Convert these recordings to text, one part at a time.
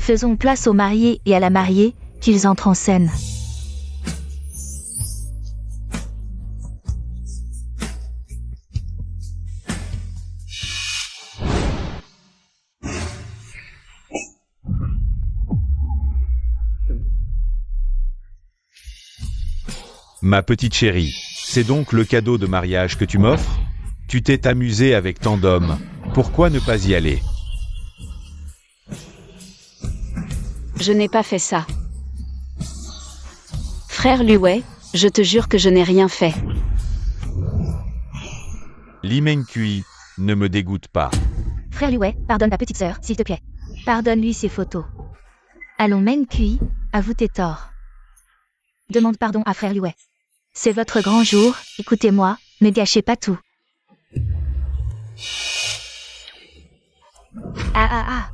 Faisons place au marié et à la mariée, qu'ils entrent en scène. Ma petite chérie, c'est donc le cadeau de mariage que tu m'offres? Tu t'es amusé avec tant d'hommes. Pourquoi ne pas y aller? Je n'ai pas fait ça. Frère Luwei, je te jure que je n'ai rien fait. Li Mengcui, ne me dégoûte pas. Frère Luwei, pardonne ta petite sœur, s'il te plaît. Pardonne-lui ses photos. Allons Mengcui, avoue tes torts. Demande pardon à frère Luwei. C'est votre grand jour, écoutez-moi, ne gâchez pas tout. Ah.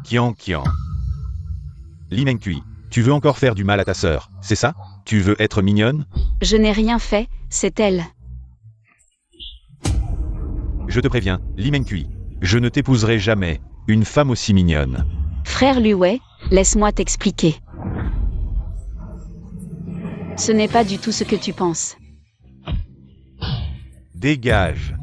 Kian. Li Mengcui, tu veux encore faire du mal à ta sœur, c'est ça? Tu veux être mignonne? Je n'ai rien fait, c'est elle. Je te préviens, Li Mengcui, je ne t'épouserai jamais, une femme aussi mignonne. Frère Luwei, laisse-moi t'expliquer. Ce n'est pas du tout ce que tu penses. Dégage.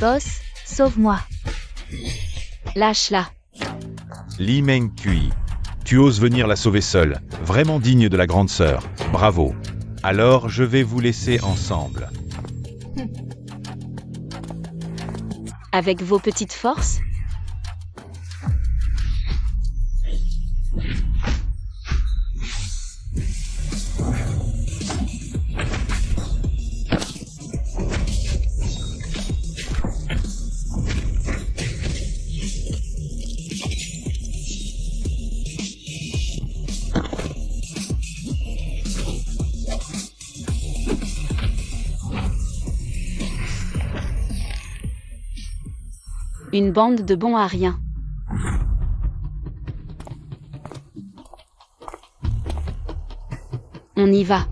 Boss, sauve-moi. Lâche-la. Li Mengcui, tu oses venir la sauver seule, vraiment digne de la grande sœur, bravo. Alors je vais vous laisser ensemble. Avec vos petites forces? Une bande de bons à rien. On y va.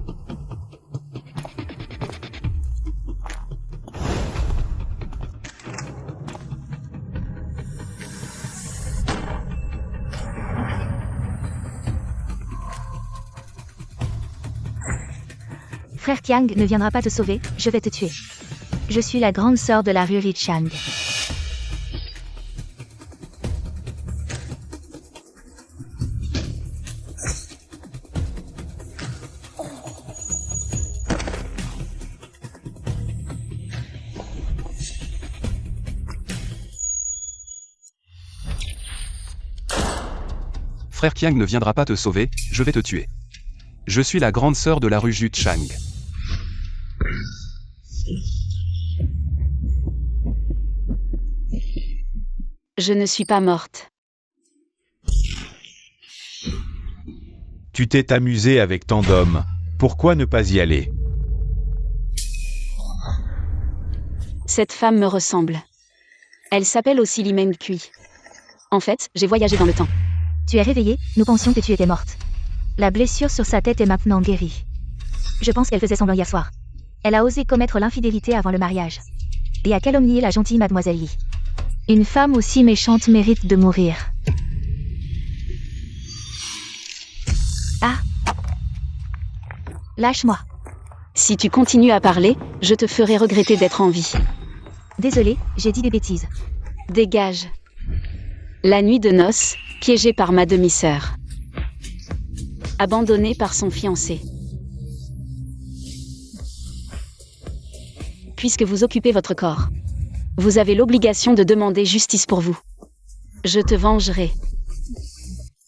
Frère Qiang ne viendra pas te sauver, je vais te tuer. Je suis la grande sœur de la rue Richang. Frère Qiang ne viendra pas te sauver, je vais te tuer. Je suis la grande sœur de la rue Juchang. Je ne suis pas morte. Tu t'es amusé avec tant d'hommes, pourquoi ne pas y aller? Cette femme me ressemble. Elle s'appelle aussi Li Mengcui. En fait, j'ai voyagé dans le temps. Tu es réveillée, nous pensions que tu étais morte. La blessure sur sa tête est maintenant guérie. Je pense qu'elle faisait semblant hier soir. Elle a osé commettre l'infidélité avant le mariage. Et a calomnié la gentille mademoiselle Li. Une femme aussi méchante mérite de mourir. Ah! Lâche-moi. Si tu continues à parler, je te ferai regretter d'être en vie. Désolée, j'ai dit des bêtises. Dégage. La nuit de noces, piégée par ma demi-sœur. Abandonnée par son fiancé. Puisque vous occupez votre corps, vous avez l'obligation de demander justice pour vous. Je te vengerai.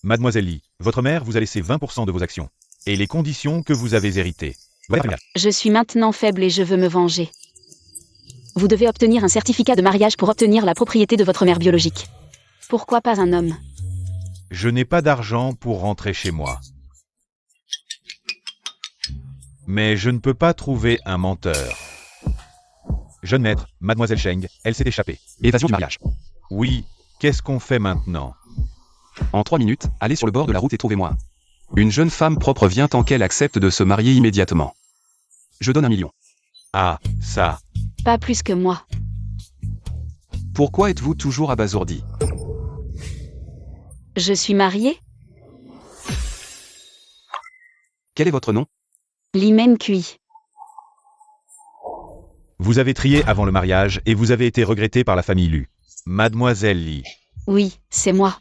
Mademoiselle Li, votre mère vous a laissé 20% de vos actions. Et les conditions que vous avez héritées. Voilà. Je suis maintenant faible et je veux me venger. Vous devez obtenir un certificat de mariage pour obtenir la propriété de votre mère biologique. Pourquoi pas un homme? Je n'ai pas d'argent pour rentrer chez moi. Mais je ne peux pas trouver un menteur. Jeune maître, mademoiselle Cheng, elle s'est échappée. Évasion du mariage. Oui, qu'est-ce qu'on fait maintenant? En 3 minutes, allez sur le bord de la route et trouvez-moi. Une jeune femme propre vient tant qu'elle accepte de se marier immédiatement. Je donne 1 million. Ah, ça. Pas plus que moi. Pourquoi êtes-vous toujours abasourdi? Je suis mariée? Quel est votre nom? Li Mengcui. Vous avez trié avant le mariage et vous avez été regretté par la famille Lu. Mademoiselle Li. Oui, c'est moi.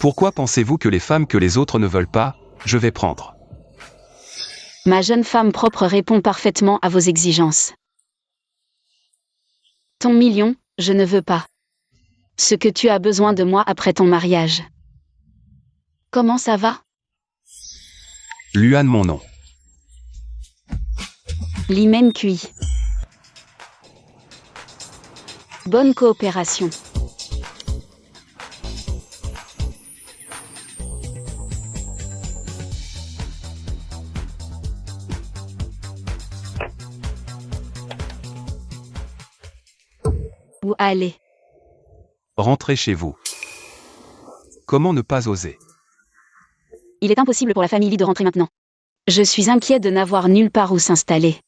Pourquoi pensez-vous que les femmes que les autres ne veulent pas, je vais prendre? Ma jeune femme propre répond parfaitement à vos exigences. Ton million, je ne veux pas. Ce que tu as besoin de moi après ton mariage. Comment ça va? Luan mon nom. Li Mengcui. Bonne coopération. Où aller? Rentrez chez vous. Comment ne pas oser? Il est impossible pour la famille Li de rentrer maintenant. Je suis inquiet de n'avoir nulle part où s'installer.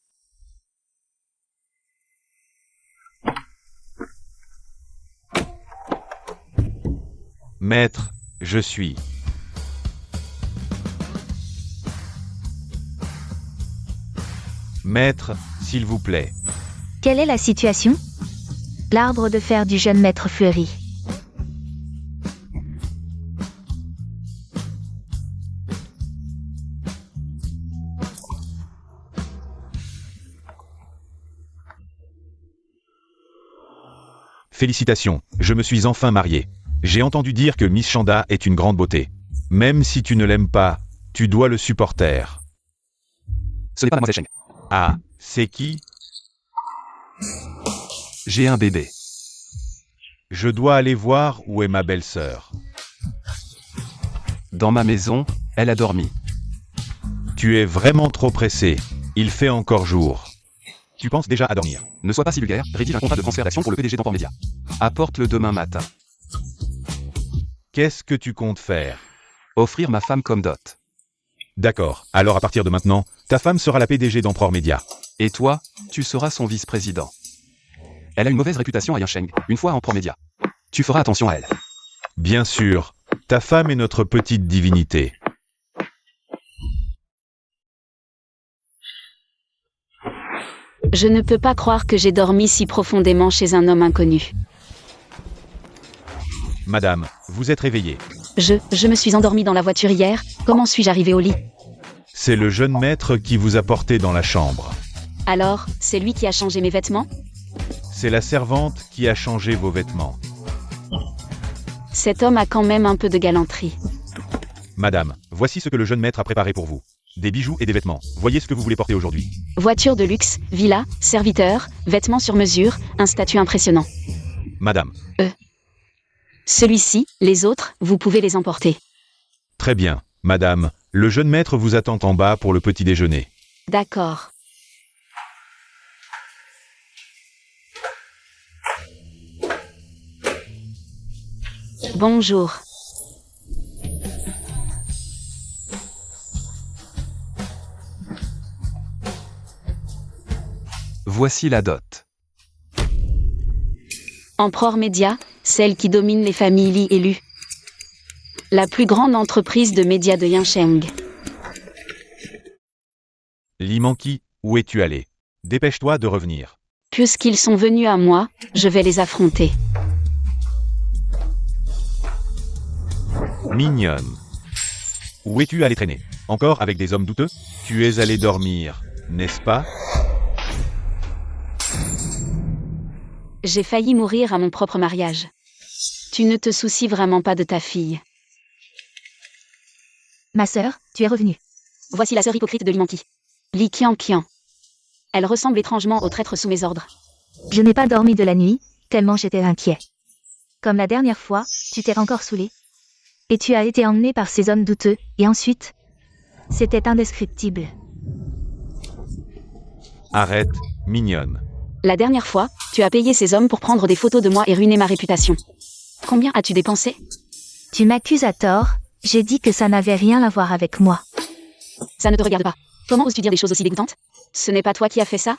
Maître, je suis. Maître, s'il vous plaît. Quelle est la situation? L'arbre de fer du jeune maître fleurit. Félicitations, je me suis enfin marié. J'ai entendu dire que Miss Chanda est une grande beauté. Même si tu ne l'aimes pas, tu dois le supporter. Ce n'est pas mademoiselle Cheng. Ah, c'est qui? J'ai un bébé. Je dois aller voir où est ma belle-sœur. Dans ma maison, elle a dormi. Tu es vraiment trop pressé. Il fait encore jour. Tu penses déjà à dormir. Ne sois pas si vulgaire, rédige un contrat de transfert d'action pour le PDG d'Emport Média. Apporte-le demain matin. Qu'est-ce que tu comptes faire? Offrir ma femme comme dot. D'accord, alors à partir de maintenant, ta femme sera la PDG d'Emport Média. Et toi, tu seras son vice-président. Elle a une mauvaise réputation à Yansheng, une fois à Emport Média. Tu feras attention à elle. Bien sûr, ta femme est notre petite divinité. Je ne peux pas croire que j'ai dormi si profondément chez un homme inconnu. Madame, vous êtes réveillée. Je me suis endormie dans la voiture hier, comment suis-je arrivée au lit? C'est le jeune maître qui vous a porté dans la chambre. Alors, c'est lui qui a changé mes vêtements? C'est la servante qui a changé vos vêtements. Cet homme a quand même un peu de galanterie. Madame, voici ce que le jeune maître a préparé pour vous. Des bijoux et des vêtements. Voyez ce que vous voulez porter aujourd'hui. Voiture de luxe, villa, serviteur, vêtements sur mesure, un statut impressionnant. Madame. Celui-ci, les autres, vous pouvez les emporter. Très bien, madame. Le jeune maître vous attend en bas pour le petit déjeuner. D'accord. Bonjour. Voici la dot. Emport Média, celle qui domine les familles Li et Lu. La plus grande entreprise de médias de Yansheng. Li Mengcui, où es-tu allé? Dépêche-toi de revenir. Puisqu'ils sont venus à moi, je vais les affronter. Mignonne. Où es-tu allé traîner? Encore avec des hommes douteux? Tu es allé dormir, n'est-ce pas? J'ai failli mourir à mon propre mariage. Tu ne te soucies vraiment pas de ta fille. Ma sœur, tu es revenue. Voici la sœur hypocrite de Li Mengcui. Li Qianqian. Elle ressemble étrangement au traître sous mes ordres. Je n'ai pas dormi de la nuit, tellement j'étais inquiet. Comme la dernière fois, tu t'es encore saoulé. Et tu as été emmené par ces hommes douteux, et ensuite... C'était indescriptible. Arrête, mignonne. La dernière fois, tu as payé ces hommes pour prendre des photos de moi et ruiner ma réputation. Combien as-tu dépensé? Tu m'accuses à tort, j'ai dit que ça n'avait rien à voir avec moi. Ça ne te regarde pas. Comment oses-tu dire des choses aussi dégoûtantes? Ce n'est pas toi qui as fait ça?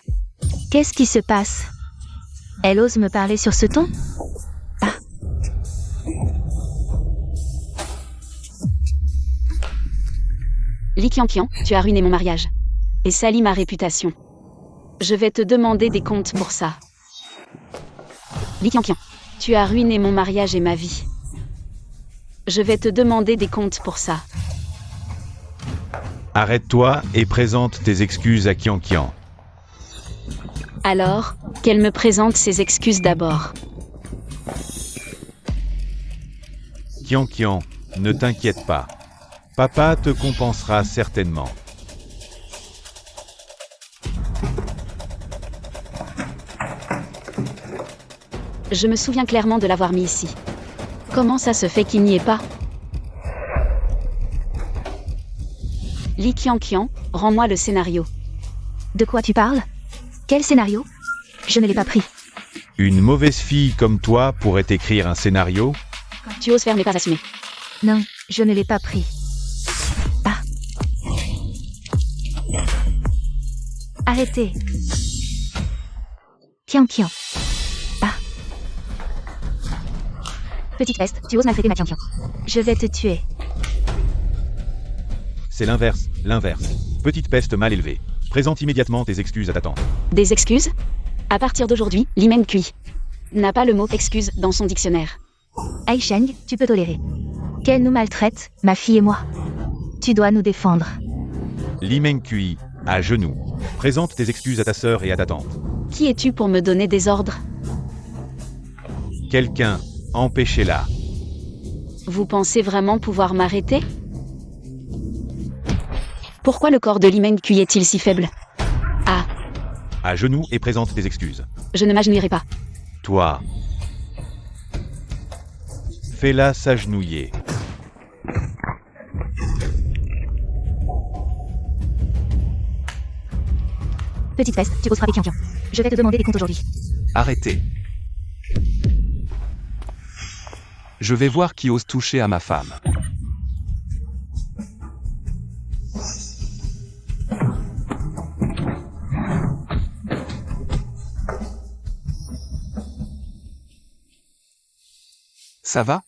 Qu'est-ce qui se passe? Elle ose me parler sur ce ton? Ah. Li Qianqian, tu as ruiné mon mariage. Et sali ma réputation. Je vais te demander des comptes pour ça. Li Qianqian, tu as ruiné mon mariage et ma vie. Je vais te demander des comptes pour ça. Arrête-toi et présente tes excuses à Qianqian. Alors, qu'elle me présente ses excuses d'abord. Qianqian, ne t'inquiète pas. Papa te compensera certainement. Je me souviens clairement de l'avoir mis ici. Comment ça se fait qu'il n'y est pas? Li Qianqian, rends-moi le scénario. De quoi tu parles? Quel scénario? Je ne l'ai pas pris. Une mauvaise fille comme toi pourrait écrire un scénario? Tu oses faire mais pas assumer. Non, je ne l'ai pas pris. Ah. Arrêtez. Qianqian. Ah. Petite peste, tu oses maltraiter ma Qianqian. Je vais te tuer. C'est l'inverse, l'inverse. Petite peste mal élevée. Présente immédiatement tes excuses à ta tante. Des excuses? À partir d'aujourd'hui, Li Mengqi n'a pas le mot excuse dans son dictionnaire. Ai Sheng, tu peux tolérer. Qu'elle nous maltraite, ma fille et moi. Tu dois nous défendre. Li Mengqi, à genoux. Présente tes excuses à ta sœur et à ta tante. Qui es-tu pour me donner des ordres? Quelqu'un, empêchez-la. Vous pensez vraiment pouvoir m'arrêter? Pourquoi le corps de Li Mengqi est-il si faible? Ah, À genoux et présente tes excuses. je ne m'agenouillerai pas. Toi. Fais-la s'agenouiller. Petite peste, tu oses frapper Qianqian. Je vais te demander des comptes aujourd'hui. Arrêtez. Je vais voir qui ose toucher à ma femme. Ça va?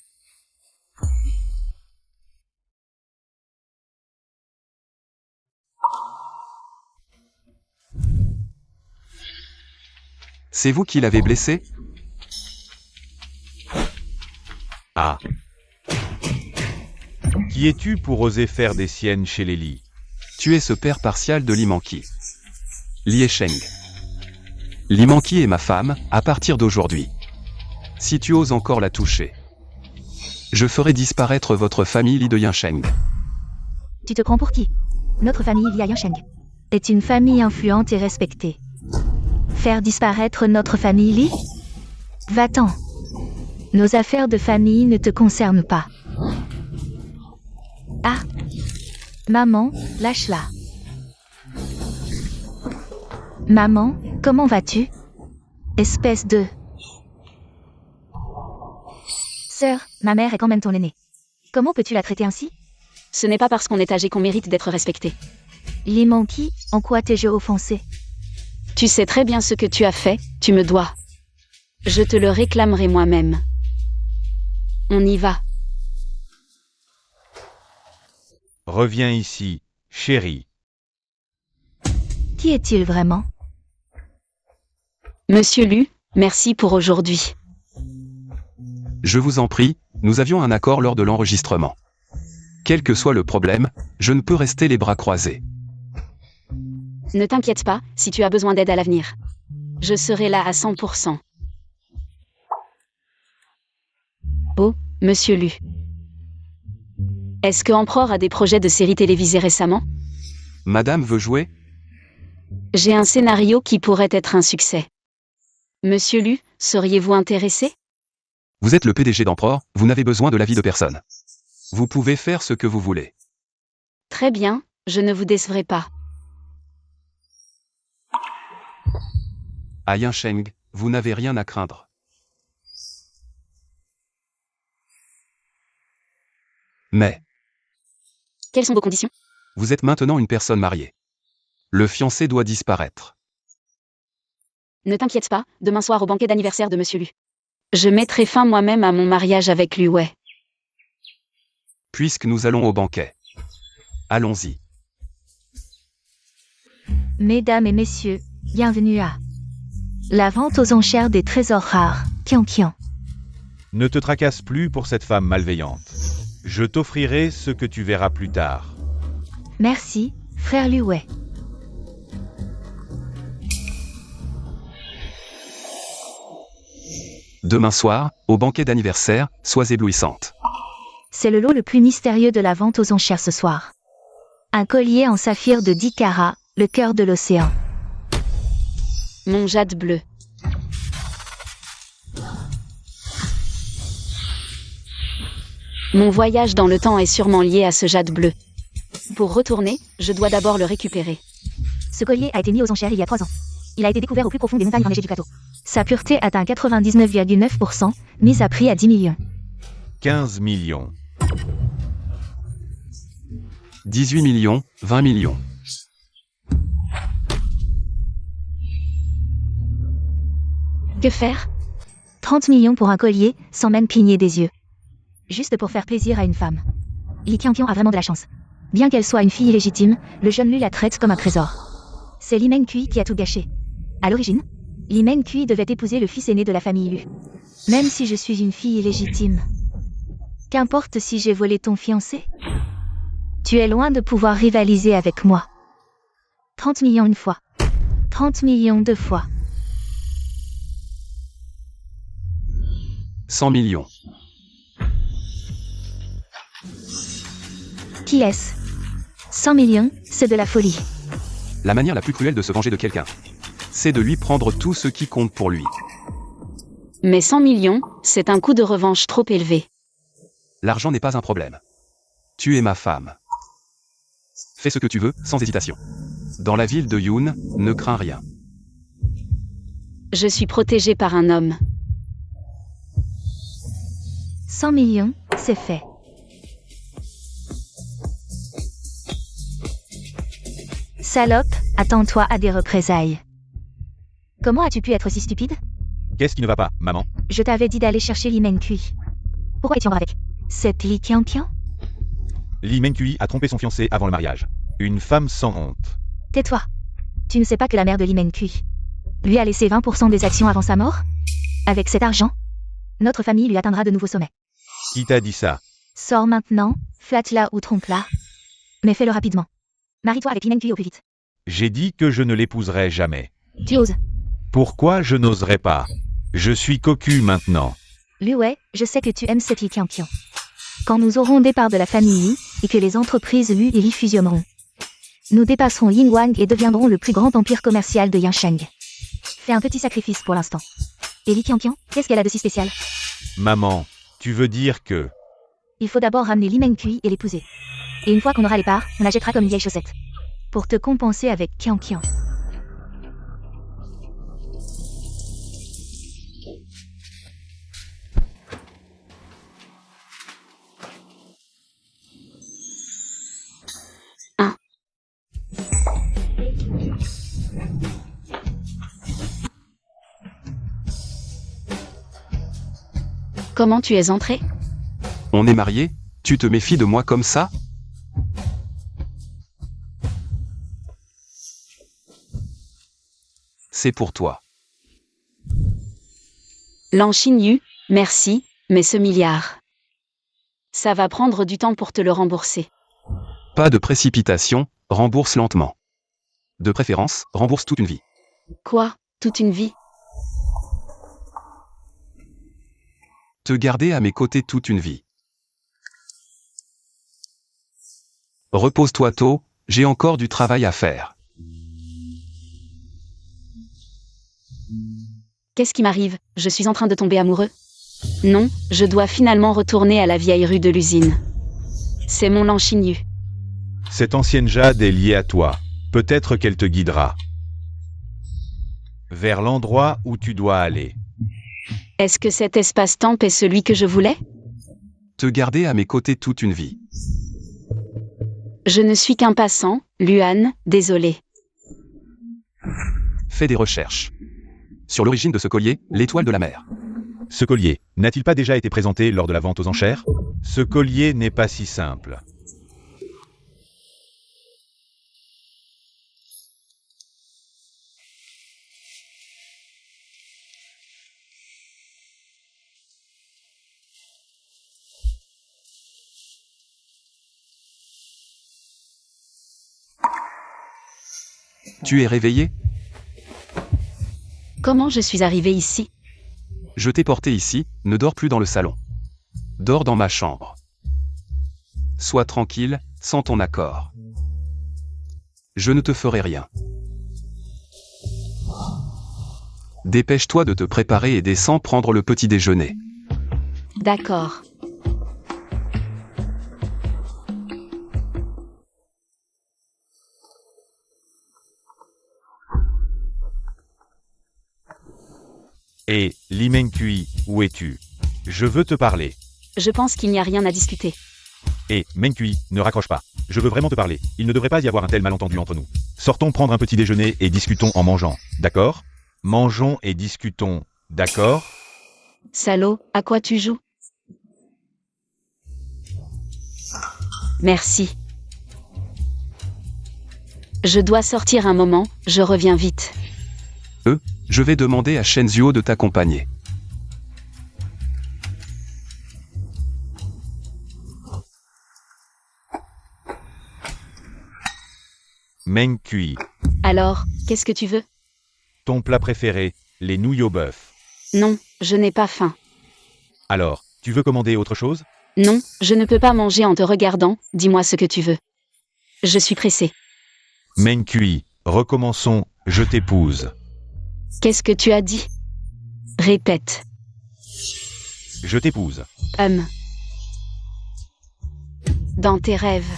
C'est vous qui l'avez blessé? Ah. Qui es-tu pour oser faire des siennes chez les Li? Tu es ce père partial de Li Mengqi. Li Sheng. Li Mengqi est ma femme, à partir d'aujourd'hui. Si tu oses encore la toucher, je ferai disparaître votre famille Li de Yansheng. Tu te prends pour qui? Notre famille Li Yansheng est une famille influente et respectée. Faire disparaître notre famille Li? Va-t'en. Nos affaires de famille ne te concernent pas. Ah. Maman, lâche-la. Maman, comment vas-tu? Espèce de... Sœur, ma mère est quand même ton aînée. Comment peux-tu la traiter ainsi? Ce n'est pas parce qu'on est âgé qu'on mérite d'être respecté. Li Mengqi, en quoi t'ai-je offensé? Tu sais très bien ce que tu as fait, tu me dois. Je te le réclamerai moi-même. On y va. Reviens ici, chérie. Qui est-il vraiment? Monsieur Lu, merci pour aujourd'hui. Je vous en prie, nous avions un accord lors de l'enregistrement. Quel que soit le problème, je ne peux rester les bras croisés. Ne t'inquiète pas, si tu as besoin d'aide à l'avenir. Je serai là à 100%. Oh, Monsieur Lu. Est-ce que Emperor a des projets de séries télévisées récemment? Madame veut jouer? J'ai un scénario qui pourrait être un succès. Monsieur Lu, seriez-vous intéressé? Vous êtes le PDG d'Emperor, vous n'avez besoin de l'avis de personne. Vous pouvez faire ce que vous voulez. Très bien, je ne vous décevrai pas. À Yinsheng, vous n'avez rien à craindre. Mais, Quelles sont vos conditions? vous êtes maintenant une personne mariée. Le fiancé doit disparaître. Ne t'inquiète pas, demain soir au banquet d'anniversaire de Monsieur Lu. Je mettrai fin moi-même à mon mariage avec Lu Wei. Puisque nous allons au banquet. Allons-y. Mesdames et messieurs, bienvenue à la vente aux enchères des trésors rares, Qianqian. Ne te tracasse plus pour cette femme malveillante. Je t'offrirai ce que tu verras plus tard. Merci, frère Lu Wei. Demain soir, au banquet d'anniversaire, sois éblouissante. C'est le lot le plus mystérieux de la vente aux enchères ce soir. Un collier en saphir de 10 carats, le cœur de l'océan. Mon jade bleu. Mon voyage dans le temps est sûrement lié à ce jade bleu. Pour retourner, je dois d'abord le récupérer. Ce collier a été mis aux enchères il y a 3 ans. Il a été découvert au plus profond des montagnes enneigées du plateau. Sa pureté atteint 99,9%, mise à prix à 10 millions. 15 millions. 18 millions, 20 millions. Que faire? 30 millions pour un collier, sans même cligner des yeux. Juste pour faire plaisir à une femme. Li Qianqian a vraiment de la chance. Bien qu'elle soit une fille illégitime, le jeune Lu la traite comme un trésor. C'est Li Mengqi qui a tout gâché. À l'origine, Li Mengqi devait épouser le fils aîné de la famille Lu. Même si je suis une fille illégitime. Qu'importe si j'ai volé ton fiancé? Tu es loin de pouvoir rivaliser avec moi. 30 millions une fois. 30 millions deux fois. 100 millions. Qui est-ce? 100 millions, c'est de la folie. La manière la plus cruelle de se venger de quelqu'un, c'est de lui prendre tout ce qui compte pour lui. Mais 100 millions, c'est un coût de revanche trop élevé. L'argent n'est pas un problème. Tu es ma femme. Fais ce que tu veux, sans hésitation. Dans la ville de Yun, ne crains rien. Je suis protégée par un homme. 100 millions, c'est fait. Salope, attends-toi à des représailles. Comment as-tu pu être si stupide? Qu'est-ce qui ne va pas, maman? Je t'avais dit d'aller chercher Li Mengqi. Pourquoi es-tu en avec cette Li Qianqian? Li Mengqi a trompé son fiancé avant le mariage. Une femme sans honte. Tais-toi. Tu ne sais pas que la mère de Li Mengqi lui a laissé 20% des actions avant sa mort? Avec cet argent, notre famille lui atteindra de nouveaux sommets. Qui t'a dit ça? Sors maintenant, flatte-la ou trompe-la. Mais fais-le rapidement. Marie-toi avec Li Mengqi au plus vite. J'ai dit que je ne l'épouserai jamais. Tu oses. Pourquoi je n'oserais pas? Je suis cocu maintenant. Lu Wei, je sais que tu aimes cette Li Qianqian. Quand nous aurons départ de la famille Li, et que les entreprises Lu et Li fusionneront, nous dépasserons Yinwang et deviendrons le plus grand empire commercial de Yinsheng. Fais un petit sacrifice pour l'instant. Et Li Qianqian, qu'est-ce qu'elle a de si spécial? Maman, tu veux dire que... Il faut d'abord ramener Li Mengqi et l'épouser. Et une fois qu'on aura les parts, on la jettera comme une vieille chaussette. Pour te compenser avec Qianqian. Comment tu es entré? On est mariés? Tu te méfies de moi comme ça? C'est pour toi. Lan Xinyu, merci, mais ce milliard. Ça va prendre du temps pour te le rembourser. Pas de précipitation, rembourse lentement. De préférence, rembourse toute une vie. Quoi? Toute une vie? Te garder à mes côtés toute une vie. Repose-toi tôt, j'ai encore du travail à faire. Qu'est-ce qui m'arrive? Je suis en train de tomber amoureux? Non, je dois finalement retourner à la vieille rue de l'usine. C'est mon Lan Xinyu. Cette ancienne Jade est liée à toi. Peut-être qu'elle te guidera. Vers l'endroit où tu dois aller. Est-ce que cet espace-temps est celui que je voulais? Te garder à mes côtés toute une vie. Je ne suis qu'un passant, Luan, désolé. Fais des recherches. Sur l'origine de ce collier, l'étoile de la mer. Ce collier, n'a-t-il pas déjà été présenté lors de la vente aux enchères? Ce collier n'est pas si simple. Tu es réveillé? Comment je suis arrivée ici? Je t'ai porté ici, ne dors plus dans le salon. Dors dans ma chambre. Sois tranquille, sans ton accord. Je ne te ferai rien. Dépêche-toi de te préparer et descends prendre le petit déjeuner. D'accord. Et, Lee Meng-kui, où es-tu? Je veux te parler. Je pense qu'il n'y a rien à discuter. Et, Meng-kui, ne raccroche pas. Je veux vraiment te parler. Il ne devrait pas y avoir un tel malentendu entre nous. Sortons prendre un petit déjeuner et discutons en mangeant, d'accord? Mangeons et discutons, d'accord? Salaud, à quoi tu joues? Merci. Je dois sortir un moment, je reviens vite. Je vais demander à Shenzhuo de t'accompagner. Meng-kui, Alors, qu'est-ce que tu veux? ton plat préféré, les nouilles au bœuf. Non, je n'ai pas faim. Alors, tu veux commander autre chose? Non, je ne peux pas manger en te regardant, dis-moi ce que tu veux. Je suis pressée. Meng-kui, recommençons, je t'épouse. Qu'est-ce que tu as dit? Répète. Je t'épouse. Dans tes rêves.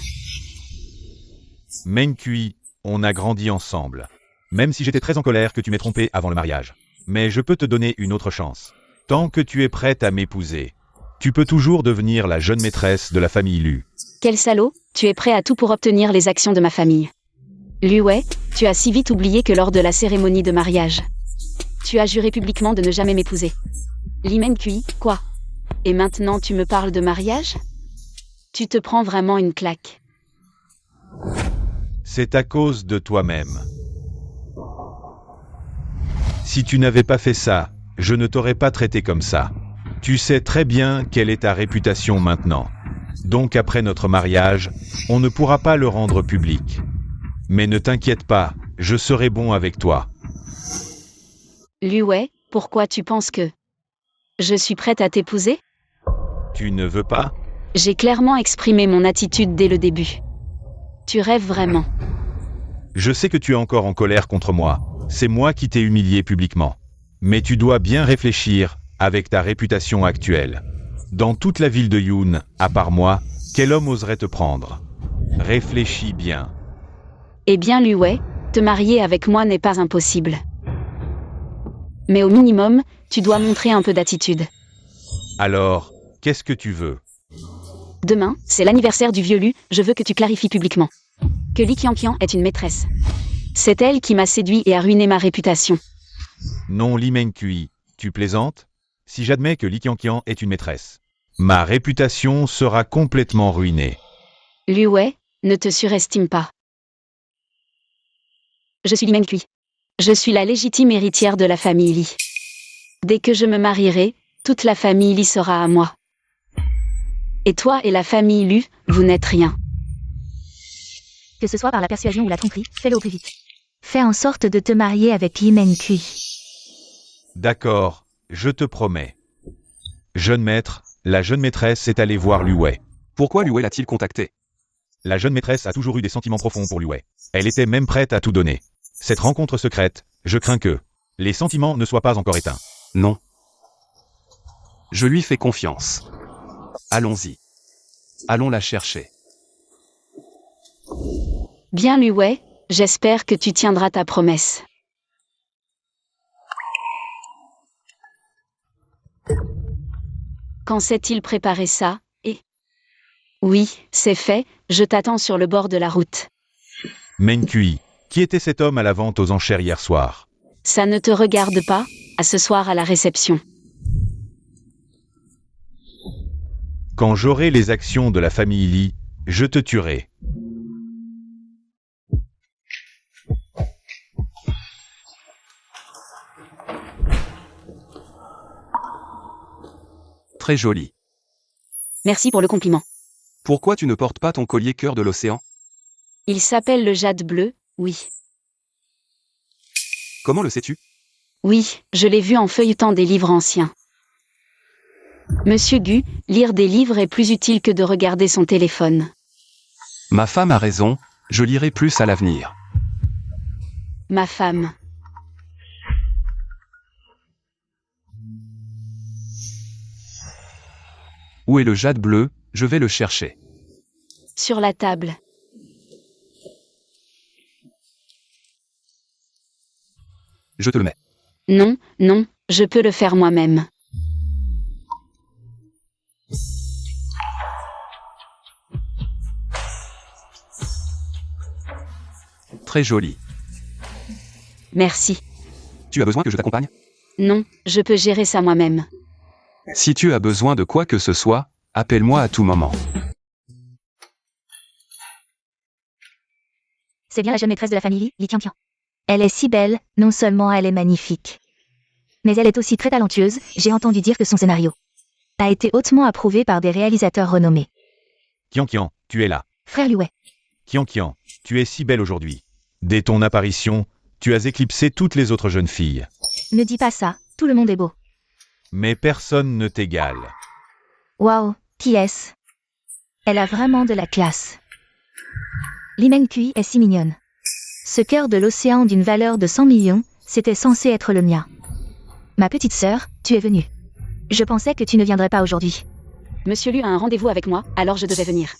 Meng-kui, on a grandi ensemble. Même si j'étais très en colère que tu m'aies trompé avant le mariage. Mais je peux te donner une autre chance. Tant que tu es prête à m'épouser, tu peux toujours devenir la jeune maîtresse de la famille Lu. Quel salaud, tu es prêt à tout pour obtenir les actions de ma famille. Liu Wei, tu as si vite oublié que lors de la cérémonie de mariage, tu as juré publiquement de ne jamais m'épouser. Lee Meng-kui, quoi? Et maintenant tu me parles de mariage? Tu te prends vraiment une claque. C'est à cause de toi-même. Si tu n'avais pas fait ça, je ne t'aurais pas traité comme ça. Tu sais très bien quelle est ta réputation maintenant. Donc après notre mariage, on ne pourra pas le rendre public. Mais ne t'inquiète pas, je serai bon avec toi. Liu Wei, pourquoi tu penses que je suis prête à t'épouser? Tu ne veux pas? J'ai clairement exprimé mon attitude dès le début. Tu rêves vraiment. Je sais que tu es encore en colère contre moi. C'est moi qui t'ai humilié publiquement. Mais tu dois bien réfléchir, avec ta réputation actuelle. Dans toute la ville de Yoon, à part moi, quel homme oserait te prendre? Réfléchis bien. Eh bien Liu Wei, te marier avec moi n'est pas impossible. Mais au minimum, tu dois montrer un peu d'attitude. Alors, qu'est-ce que tu veux? Demain, c'est l'anniversaire du vieux Lu, je veux que tu clarifies publiquement que Li Qianqian est une maîtresse. C'est elle qui m'a séduit et a ruiné ma réputation. Non, Lee Meng-kui, tu plaisantes? Si j'admets que Li Qianqian est une maîtresse, ma réputation sera complètement ruinée. Liu Wei, ne te surestime pas. Je suis Lee Meng-kui. Je suis la légitime héritière de la famille Li. Dès que je me marierai, toute la famille Li sera à moi. Et toi et la famille Lu, vous n'êtes rien. Que ce soit par la persuasion ou la tromperie, fais-le au plus vite. Fais en sorte de te marier avec Lee Meng-kui. D'accord, je te promets. Jeune maître, la jeune maîtresse est allée voir Liu Wei. Pourquoi Liu Wei l'a-t-il contacté? La jeune maîtresse a toujours eu des sentiments profonds pour Liu Wei. Elle était même prête à tout donner. Cette rencontre secrète, je crains que les sentiments ne soient pas encore éteints. Non. Je lui fais confiance. Allons-y. Allons la chercher. Bien Liu Wei, j'espère que tu tiendras ta promesse. Quand s'est-il préparé ça, et... Oui, c'est fait, je t'attends sur le bord de la route. Menkui, qui était cet homme à la vente aux enchères hier soir? Ça ne te regarde pas, à ce soir à la réception. Quand j'aurai les actions de la famille Lee, je te tuerai. Très joli. Merci pour le compliment. Pourquoi tu ne portes pas ton collier cœur de l'océan? Il s'appelle le jade bleu, oui. Comment le sais-tu? Oui, je l'ai vu en feuilletant des livres anciens. Monsieur Gu, lire des livres est plus utile que de regarder son téléphone. Ma femme a raison, je lirai plus à l'avenir. Ma femme. Où est le jade bleu? Je vais le chercher. Sur la table. Je te le mets. Non, non, je peux le faire moi-même. Très joli. Merci. Tu as besoin que je t'accompagne? Non, je peux gérer ça moi-même. Si tu as besoin de quoi que ce soit, appelle-moi à tout moment. C'est bien la jeune maîtresse de la famille Li Qianqian. Elle est si belle, non seulement elle est magnifique, mais elle est aussi très talentueuse. J'ai entendu dire que son scénario a été hautement approuvé par des réalisateurs renommés. Qianqian, tu es là. Frère Liu Wei, Qianqian, tu es si belle aujourd'hui. Dès ton apparition, tu as éclipsé toutes les autres jeunes filles. ne dis pas ça, tout le monde est beau. Mais personne ne t'égale. Waouh, qui est-ce? Elle a vraiment de la classe. Li Menkui est si mignonne. Ce cœur de l'océan d'une valeur de 100 millions, c'était censé être le mien. Ma petite sœur, tu es venue. Je pensais que tu ne viendrais pas aujourd'hui. Monsieur Lu a un rendez-vous avec moi, alors je devais venir.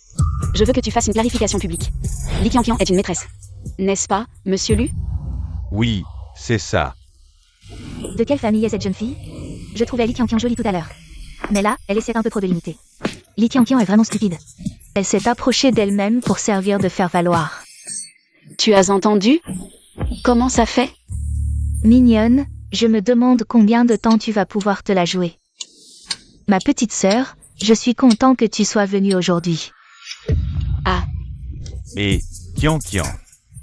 Je veux que tu fasses une clarification publique. Li Qianqian est une maîtresse. N'est-ce pas, monsieur Lu? Oui, c'est ça. De quelle famille est cette jeune fille? Je trouvais Li Qianqian jolie tout à l'heure. Mais là, elle essaie un peu trop de l'imiter. Li Qianqian est vraiment stupide. Elle s'est approchée d'elle-même pour servir de faire-valoir. Tu as entendu? Comment ça fait? Mignonne, je me demande combien de temps tu vas pouvoir te la jouer. Ma petite sœur, je suis content que tu sois venue aujourd'hui. Ah, Et Qianqian,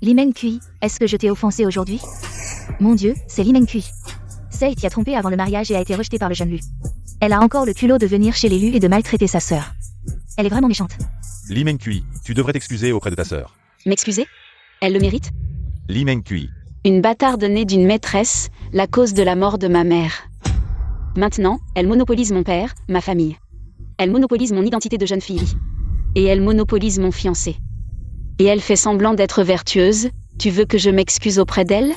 Li Menkui, est-ce que je t'ai offensé aujourd'hui? Mon Dieu, c'est Li Menkui. Celle qui a trompé avant le mariage et a été rejetée par le jeune Lu. Elle a encore le culot de venir chez les Lu et de maltraiter sa sœur. Elle est vraiment méchante. Li Menkui, tu devrais t'excuser auprès de ta sœur. m'excuser? Elle le mérite? Li Menkui, Une bâtarde née d'une maîtresse, la cause de la mort de ma mère. Maintenant, elle monopolise mon père, ma famille. Elle monopolise mon identité de jeune fille. Et elle monopolise mon fiancé. Et elle fait semblant d'être vertueuse. Tu veux que je m'excuse auprès d'elle?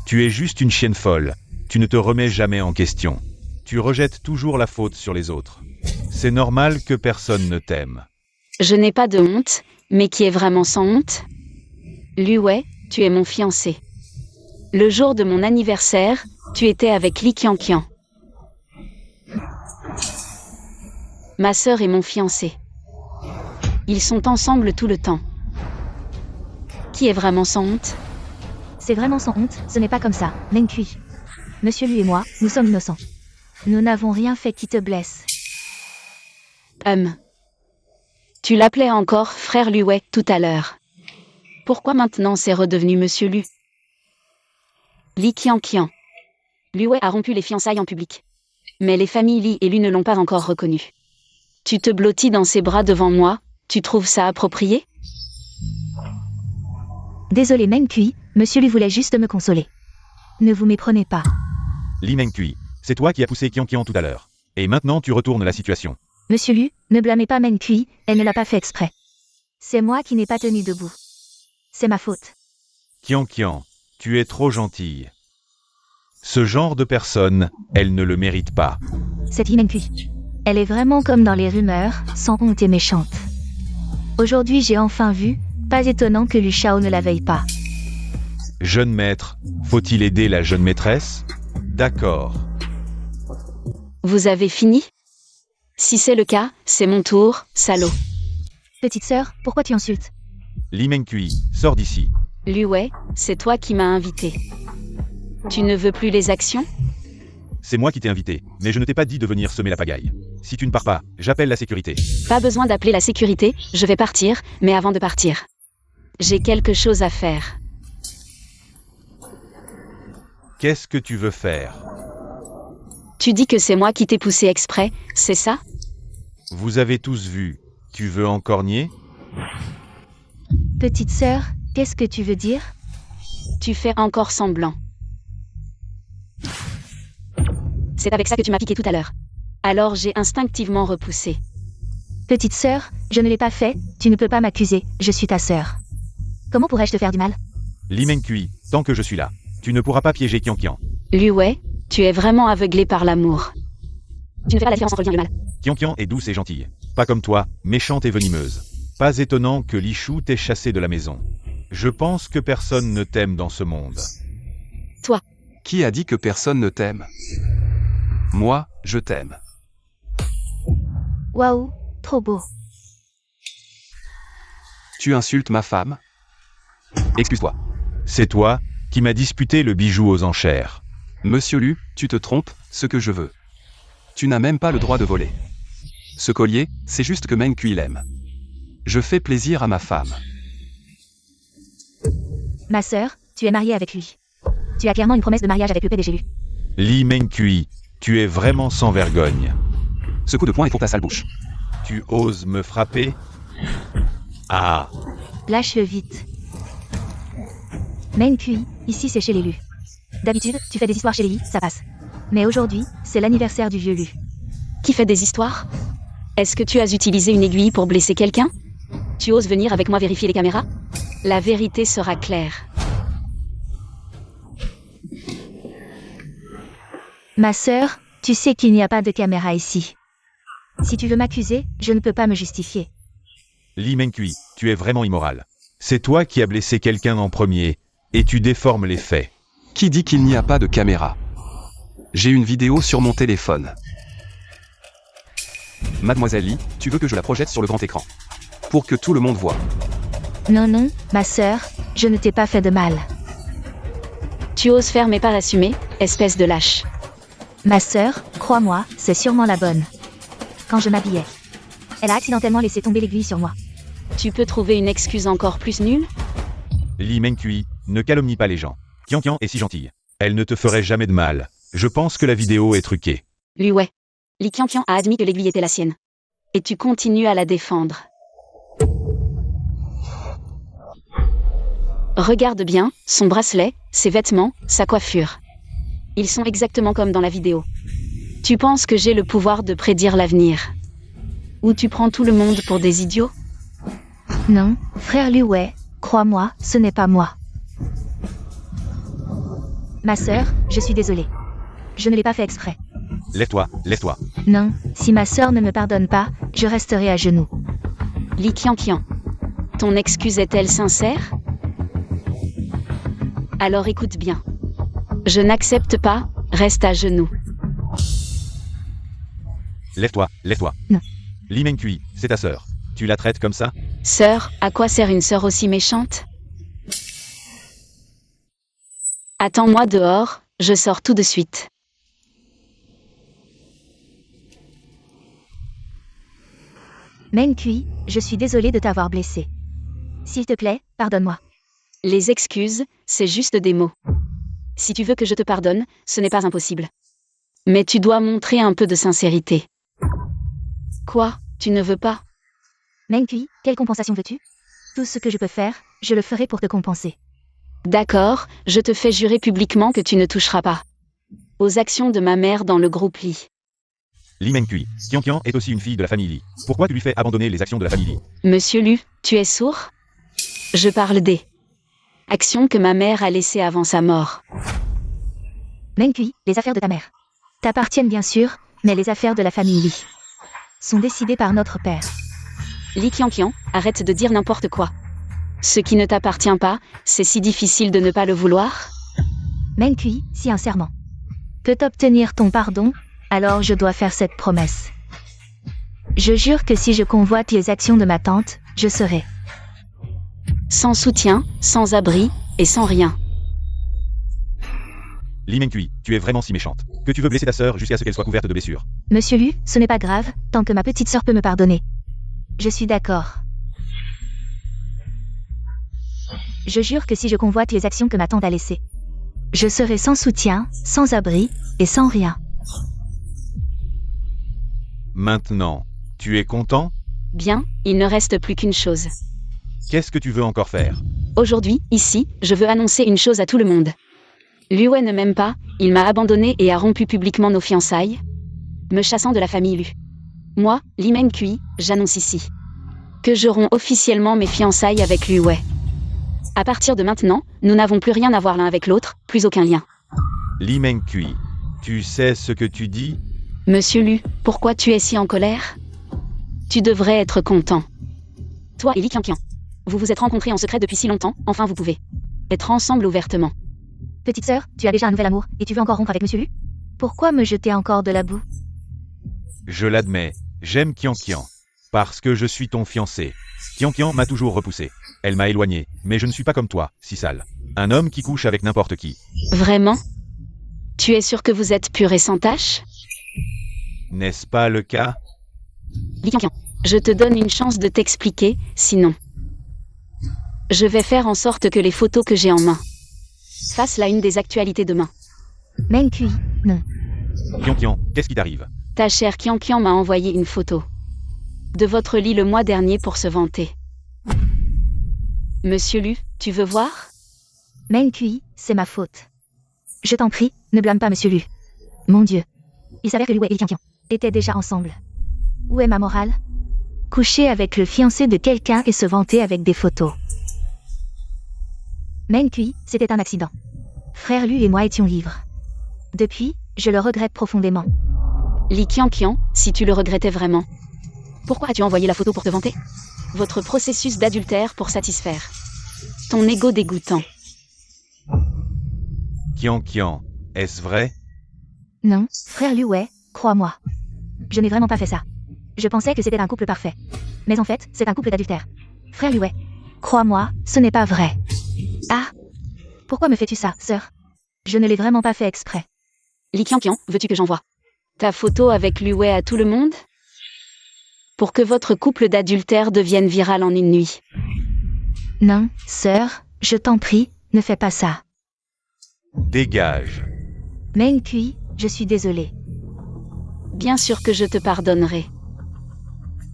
tu es juste une chienne folle. Tu ne te remets jamais en question. Tu rejettes toujours la faute sur les autres. C'est normal que personne ne t'aime. Je n'ai pas de honte, mais qui est vraiment sans honte? Liu Wei, tu es mon fiancé. Le jour de mon anniversaire, tu étais avec Li Qianqian. Ma sœur et mon fiancé. Ils sont ensemble tout le temps. Qui est vraiment sans honte? C'est vraiment sans honte, ce n'est pas comme ça, Menkui. Monsieur Lu et moi, nous sommes innocents. Nous n'avons rien fait qui te blesse. Tu l'appelais encore frère Liu Wei tout à l'heure. Pourquoi maintenant c'est redevenu Monsieur Lu? Li Qianqian. Liu Wei a rompu les fiançailles en public. Mais les familles Li et Lu ne l'ont pas encore reconnu. Tu te blottis dans ses bras devant moi, tu trouves ça approprié? Désolé Menkui, Monsieur Lu voulait juste me consoler. Ne vous méprenez pas. Li Menkui, c'est toi qui as poussé Qianqian tout à l'heure. Et maintenant tu retournes la situation. Monsieur Lu, ne blâmez pas Menkui, elle ne l'a pas fait exprès. C'est moi qui n'ai pas tenu debout. C'est ma faute. Qianqian, tu es trop gentille. Ce genre de personne, elle ne le mérite pas. Cette Li Menkui. Elle est vraiment comme dans les rumeurs, sans honte et méchante. Aujourd'hui j'ai enfin vu, pas étonnant que Lu Shao ne la veuille pas. Jeune maître, faut-il aider la jeune maîtresse? D'accord. Vous avez fini? Si c'est le cas, c'est mon tour, salaud. Petite sœur, pourquoi tu insultes? Li Mengcui, sors d'ici. Lu Wei, c'est toi qui m'as invité. Tu ne veux plus les actions? C'est moi qui t'ai invité, mais je ne t'ai pas dit de venir semer la pagaille. Si tu ne pars pas, j'appelle la sécurité. Pas besoin d'appeler la sécurité, je vais partir, mais avant de partir, j'ai quelque chose à faire. Qu'est-ce que tu veux faire? Tu dis que c'est moi qui t'ai poussé exprès, c'est ça? Vous avez tous vu. Tu veux encore nier? Petite sœur, qu'est-ce que tu veux dire? Tu fais encore semblant. C'est avec ça que tu m'as piqué tout à l'heure. Alors j'ai instinctivement repoussé. Petite sœur, je ne l'ai pas fait, tu ne peux pas m'accuser, je suis ta sœur. Comment pourrais-je te faire du mal? Li Mengcui, tant que je suis là, tu ne pourras pas piéger Qianqian. Lu Wei, tu es vraiment aveuglé par l'amour. Tu ne fais pas la différence entre le bien et le mal. Qianqian est douce et gentille. Pas comme toi, méchante et venimeuse. Pas étonnant que Li Shu t'ait chassé de la maison. Je pense que personne ne t'aime dans ce monde. Toi. Qui a dit que personne ne t'aime? Moi, je t'aime. Waouh, trop beau. Tu insultes ma femme? Excuse-toi. C'est toi qui m'as disputé le bijou aux enchères. Monsieur Lu, tu te trompes, ce que je veux. Tu n'as même pas le droit de voler. Ce collier, c'est juste que Mengcui l'aime. Je fais plaisir à ma femme. Ma sœur, tu es mariée avec lui. Tu as clairement une promesse de mariage avec le PDG Lu. Li Mengcui, tu es vraiment sans vergogne. Ce coup de poing est pour ta sale bouche. Tu oses me frapper? Ah! Lâche-le vite. Mengcui, ici c'est chez les Lu. D'habitude, tu fais des histoires chez les Li, ça passe. Mais aujourd'hui, c'est l'anniversaire du vieux Lu. Qui fait des histoires? Est-ce que tu as utilisé une aiguille pour blesser quelqu'un? Tu oses venir avec moi vérifier les caméras? La vérité sera claire. Ma sœur, tu sais qu'il n'y a pas de caméra ici. Si tu veux m'accuser, je ne peux pas me justifier. Li Mengcui, tu es vraiment immoral. C'est toi qui as blessé quelqu'un en premier, et tu déformes les faits. Qui dit qu'il n'y a pas de caméra? J'ai une vidéo sur mon téléphone. Mademoiselle Li, tu veux que je la projette sur le grand écran? Pour que tout le monde voit. Non, non, ma sœur, je ne t'ai pas fait de mal. Tu oses faire mais pas assumer, espèce de lâche. Ma sœur, crois-moi, c'est sûrement la bonne. Quand je m'habillais, elle a accidentellement laissé tomber l'aiguille sur moi. Tu peux trouver une excuse encore plus nulle? Li Mengcui, ne calomnie pas les gens. Qianqian est si gentille. Elle ne te ferait jamais de mal. Je pense que la vidéo est truquée. Lu Wei. Li Qianqian a admis que l'aiguille était la sienne. Et tu continues à la défendre. Regarde bien, son bracelet, ses vêtements, sa coiffure. Ils sont exactement comme dans la vidéo. Tu penses que j'ai le pouvoir de prédire l'avenir? Ou tu prends tout le monde pour des idiots? Non, frère Lu Wei, crois-moi, ce n'est pas moi. Ma sœur, je suis désolée. Je ne l'ai pas fait exprès. Lève-toi, lève-toi. Non, si ma sœur ne me pardonne pas, je resterai à genoux. Li Qianqian. Ton excuse est-elle sincère? Alors écoute bien. Je n'accepte pas, reste à genoux. Lève-toi, lève-toi. Non. Li Mengcui, c'est ta sœur. Tu la traites comme ça? Sœur, à quoi sert une sœur aussi méchante? Attends-moi dehors, je sors tout de suite. Mengcui, je suis désolée de t'avoir blessé. S'il te plaît, pardonne-moi. Les excuses, c'est juste des mots. Si tu veux que je te pardonne, ce n'est pas impossible. Mais tu dois montrer un peu de sincérité. Quoi, tu ne veux pas? Mengcui, quelle compensation veux-tu? Tout ce que je peux faire, je le ferai pour te compenser. D'accord, je te fais jurer publiquement que tu ne toucheras pas aux actions de ma mère dans le groupe Li. Li Mengcui, Qianqian est aussi une fille de la famille Li. Pourquoi tu lui fais abandonner les actions de la famille Li? Monsieur Lu, tu es sourd? Je parle des actions que ma mère a laissées avant sa mort. Mengcui, les affaires de ta mère t'appartiennent bien sûr, mais les affaires de la famille Li sont décidées par notre père. Li Qianqian, arrête de dire n'importe quoi. Ce qui ne t'appartient pas, c'est si difficile de ne pas le vouloir? Mengcui, si un serment peut obtenir ton pardon, alors je dois faire cette promesse. Je jure que si je convoite les actions de ma tante, je serai sans soutien, sans abri, et sans rien. Li Mengqi, tu es vraiment si méchante. Que tu veux blesser ta sœur jusqu'à ce qu'elle soit couverte de blessures. Monsieur Lu, ce n'est pas grave, tant que ma petite sœur peut me pardonner. Je suis d'accord. Je jure que si je convoite les actions que ma tante a laissées, je serai sans soutien, sans abri, et sans rien. Maintenant, tu es content? Bien, il ne reste plus qu'une chose. Qu'est-ce que tu veux encore faire? Aujourd'hui, ici, je veux annoncer une chose à tout le monde. Liu Wei ne m'aime pas, il m'a abandonné et a rompu publiquement nos fiançailles, me chassant de la famille Lu. Moi, Li Mengqi, j'annonce ici que je romps officiellement mes fiançailles avec Liu Wei. À partir de maintenant, nous n'avons plus rien à voir l'un avec l'autre, plus aucun lien. Li Mengqi, tu sais ce que tu dis? Monsieur Lu, pourquoi tu es si en colère? Tu devrais être content. Toi et Li Qianqian, vous vous êtes rencontrés en secret depuis si longtemps, enfin vous pouvez être ensemble ouvertement. Petite sœur, tu as déjà un nouvel amour, et tu veux encore rompre avec Monsieur Lu? Pourquoi me jeter encore de la boue? Je l'admets, j'aime Qianqian. Parce que je suis ton fiancé. Qianqian m'a toujours repoussé. Elle m'a éloigné, mais je ne suis pas comme toi, si sale. Un homme qui couche avec n'importe qui. Vraiment? Tu es sûr que vous êtes pur et sans tache? N'est-ce pas le cas? Li Qianqian, je te donne une chance de t'expliquer, sinon je vais faire en sorte que les photos que j'ai en main fassent la une des actualités demain. Mengqi, non. Qianqian, qu'est-ce qui t'arrive? Ta chère Qianqian m'a envoyé une photo de votre lit le mois dernier pour se vanter. Monsieur Lu, tu veux voir? Mengqi, c'est ma faute. Je t'en prie, ne blâme pas Monsieur Lu. Mon Dieu. Il s'avère que Liu Wei et Li Qianqian étaient déjà ensemble. Où est ma morale? Coucher avec le fiancé de quelqu'un et se vanter avec des photos. Mengqi, c'était un accident. Frère Lu et moi étions libres. Depuis, je le regrette profondément. Li Qianqian, si tu le regrettais vraiment, pourquoi as-tu envoyé la photo pour te vanter? Votre processus d'adultère pour satisfaire ton ego dégoûtant. Qianqian, est-ce vrai? Non, frère Liu Wei, crois-moi. Je n'ai vraiment pas fait ça. Je pensais que c'était un couple parfait. Mais en fait, c'est un couple d'adultères. Frère Liu Wei, crois-moi, ce n'est pas vrai. Ah! Pourquoi me fais-tu ça, sœur? Je ne l'ai vraiment pas fait exprès. Li Qianqian, veux-tu que j'envoie ta photo avec Liu Wei à tout le monde? Pour que votre couple d'adultère devienne viral en une nuit. Non, sœur, je t'en prie, ne fais pas ça. Dégage. Mengqi, je suis désolée. Bien sûr que je te pardonnerai.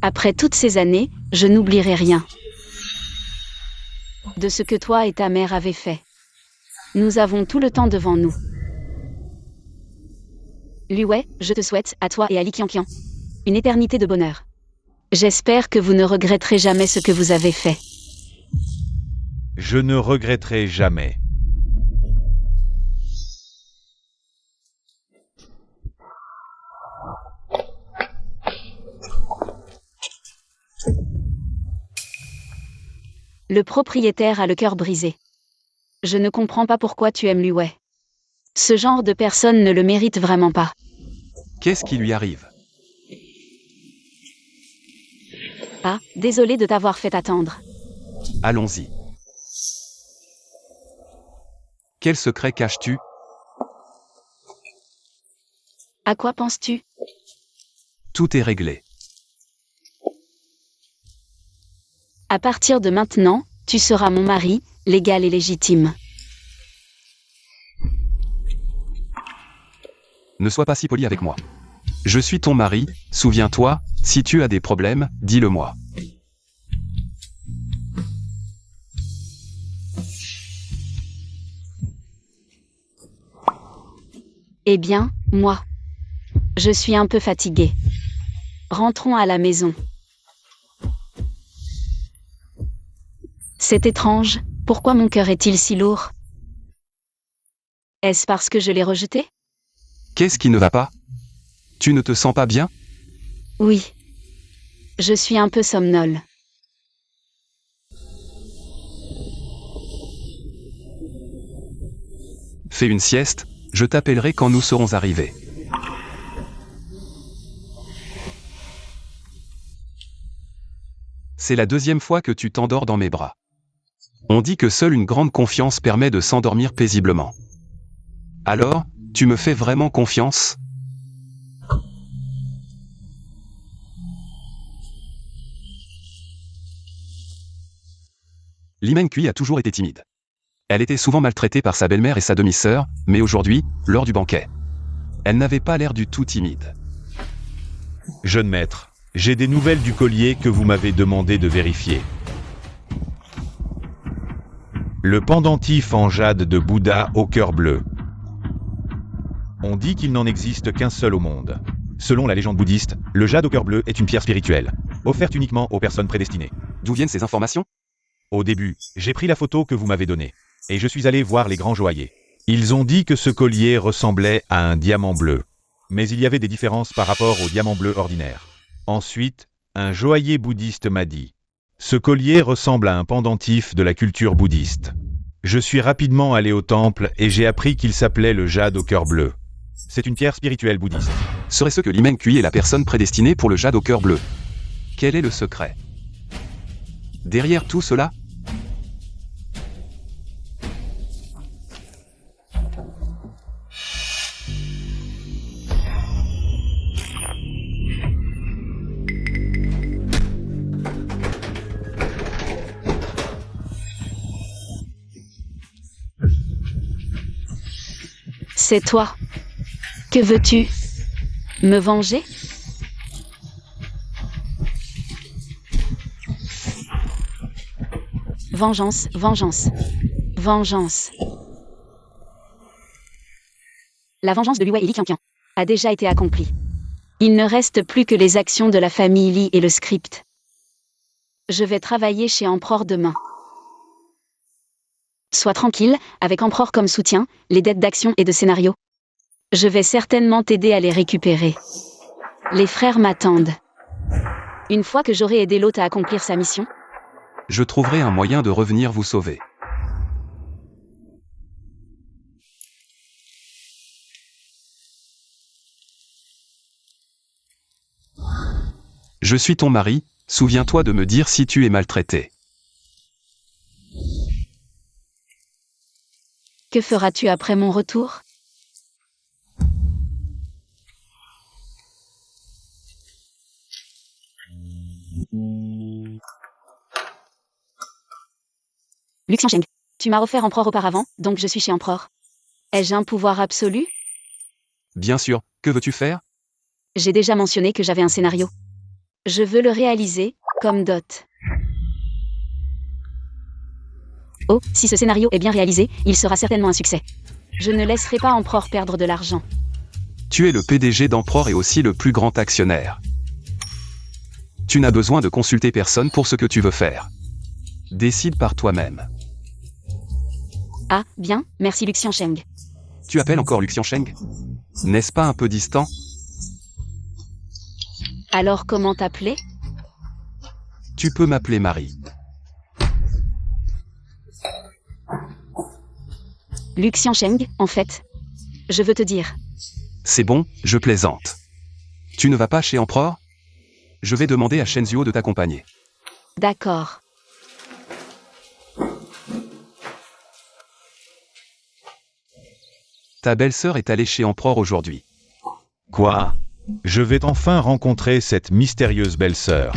Après toutes ces années, je n'oublierai rien de ce que toi et ta mère avez fait. Nous avons tout le temps devant nous. Liu Wei, je te souhaite, à toi et à Li Qianqian, une éternité de bonheur. J'espère que vous ne regretterez jamais ce que vous avez fait. Je ne regretterai jamais. Le propriétaire a le cœur brisé. Je ne comprends pas pourquoi tu aimes Liu Wei. Ce genre de personne ne le mérite vraiment pas. Qu'est-ce qui lui arrive? Ah, désolé de t'avoir fait attendre. Allons-y. Quel secret caches-tu? À quoi penses-tu? Tout est réglé. À partir de maintenant, tu seras mon mari, légal et légitime. Ne sois pas si poli avec moi. Je suis ton mari, souviens-toi, si tu as des problèmes, dis-le-moi. Eh bien, moi. Je suis un peu fatiguée. Rentrons à la maison. C'est étrange, pourquoi mon cœur est-il si lourd? Est-ce parce que je l'ai rejeté? Qu'est-ce qui ne va pas? Tu ne te sens pas bien? Oui. Je suis un peu somnole. Fais une sieste, je t'appellerai quand nous serons arrivés. C'est la deuxième fois que tu t'endors dans mes bras. On dit que seule une grande confiance permet de s'endormir paisiblement. Alors, tu me fais vraiment confiance ? Lee Meng-kui a toujours été timide. Elle était souvent maltraitée par sa belle-mère et sa demi-sœur, mais aujourd'hui, lors du banquet, elle n'avait pas l'air du tout timide. Jeune maître, j'ai des nouvelles du collier que vous m'avez demandé de vérifier. Le pendentif en jade de Bouddha au cœur bleu. On dit qu'il n'en existe qu'un seul au monde. Selon la légende bouddhiste, le jade au cœur bleu est une pierre spirituelle, offerte uniquement aux personnes prédestinées. D'où viennent ces informations ? Au début, j'ai pris la photo que vous m'avez donnée, et je suis allé voir les grands joailliers. Ils ont dit que ce collier ressemblait à un diamant bleu, mais il y avait des différences par rapport au diamant bleu ordinaire. Ensuite, un joaillier bouddhiste m'a dit « Ce collier ressemble à un pendentif de la culture bouddhiste ». Je suis rapidement allé au temple et j'ai appris qu'il s'appelait le jade au cœur bleu. C'est une pierre spirituelle bouddhiste. Serait-ce que Lee Meng-kui est la personne prédestinée pour le jade au cœur bleu ? Quel est le secret ? Derrière tout cela ? C'est toi. Que veux-tu ? Me venger ? Vengeance, vengeance, vengeance. La vengeance de Liu Wei et Li Qianqian a déjà été accomplie. Il ne reste plus que les actions de la famille Li et le script. Je vais travailler chez Emperor demain. Sois tranquille, avec Emperor comme soutien, les dettes d'action et de scénario. Je vais certainement t'aider à les récupérer. Les frères m'attendent. Une fois que j'aurai aidé l'hôte à accomplir sa mission, je trouverai un moyen de revenir vous sauver. Je suis ton mari, souviens-toi de me dire si tu es maltraité. Que feras-tu après mon retour ? Lu Xiansheng, tu m'as offert Emperor auparavant, donc je suis chez Emperor. Ai-je un pouvoir absolu ? Bien sûr, que veux-tu faire ? J'ai déjà mentionné que j'avais un scénario. Je veux le réaliser, comme dot. Oh, si ce scénario est bien réalisé, il sera certainement un succès. Je ne laisserai pas Emperor perdre de l'argent. Tu es le PDG d'Emperor et aussi le plus grand actionnaire. Tu n'as besoin de consulter personne pour ce que tu veux faire. Décide par toi-même. Ah, bien, merci Lu Xiansheng. Tu appelles encore Lu Xiansheng ? N'est-ce pas un peu distant ? Alors comment t'appeler ? Tu peux m'appeler Marie. Lu Xiansheng, en fait. Je veux te dire. C'est bon, je plaisante. Tu ne vas pas chez Emperor ? Je vais demander à Shen Zuo de t'accompagner. D'accord. Ta belle-sœur est allée chez Emperor aujourd'hui. Quoi ? Je vais enfin rencontrer cette mystérieuse belle-sœur.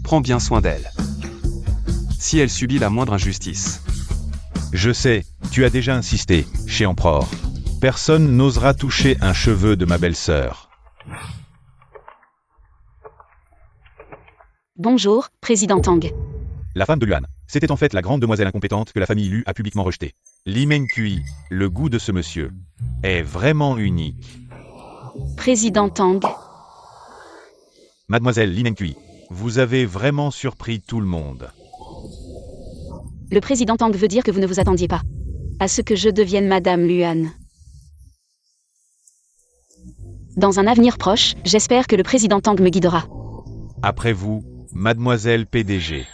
Prends bien soin d'elle. Si elle subit la moindre injustice. Je sais, tu as déjà insisté, chez Emperor. Personne n'osera toucher un cheveu de ma belle-sœur. Bonjour, Président Tang. La femme de Luan, c'était en fait la grande demoiselle incompétente que la famille Lu a publiquement rejetée. Lee Meng-kui, le goût de ce monsieur, est vraiment unique. Président Tang. Mademoiselle Lee Meng-kui, vous avez vraiment surpris tout le monde. Le président Tang veut dire que vous ne vous attendiez pas à ce que je devienne Madame Luan. Dans un avenir proche, j'espère que le président Tang me guidera. Après vous, Mademoiselle PDG.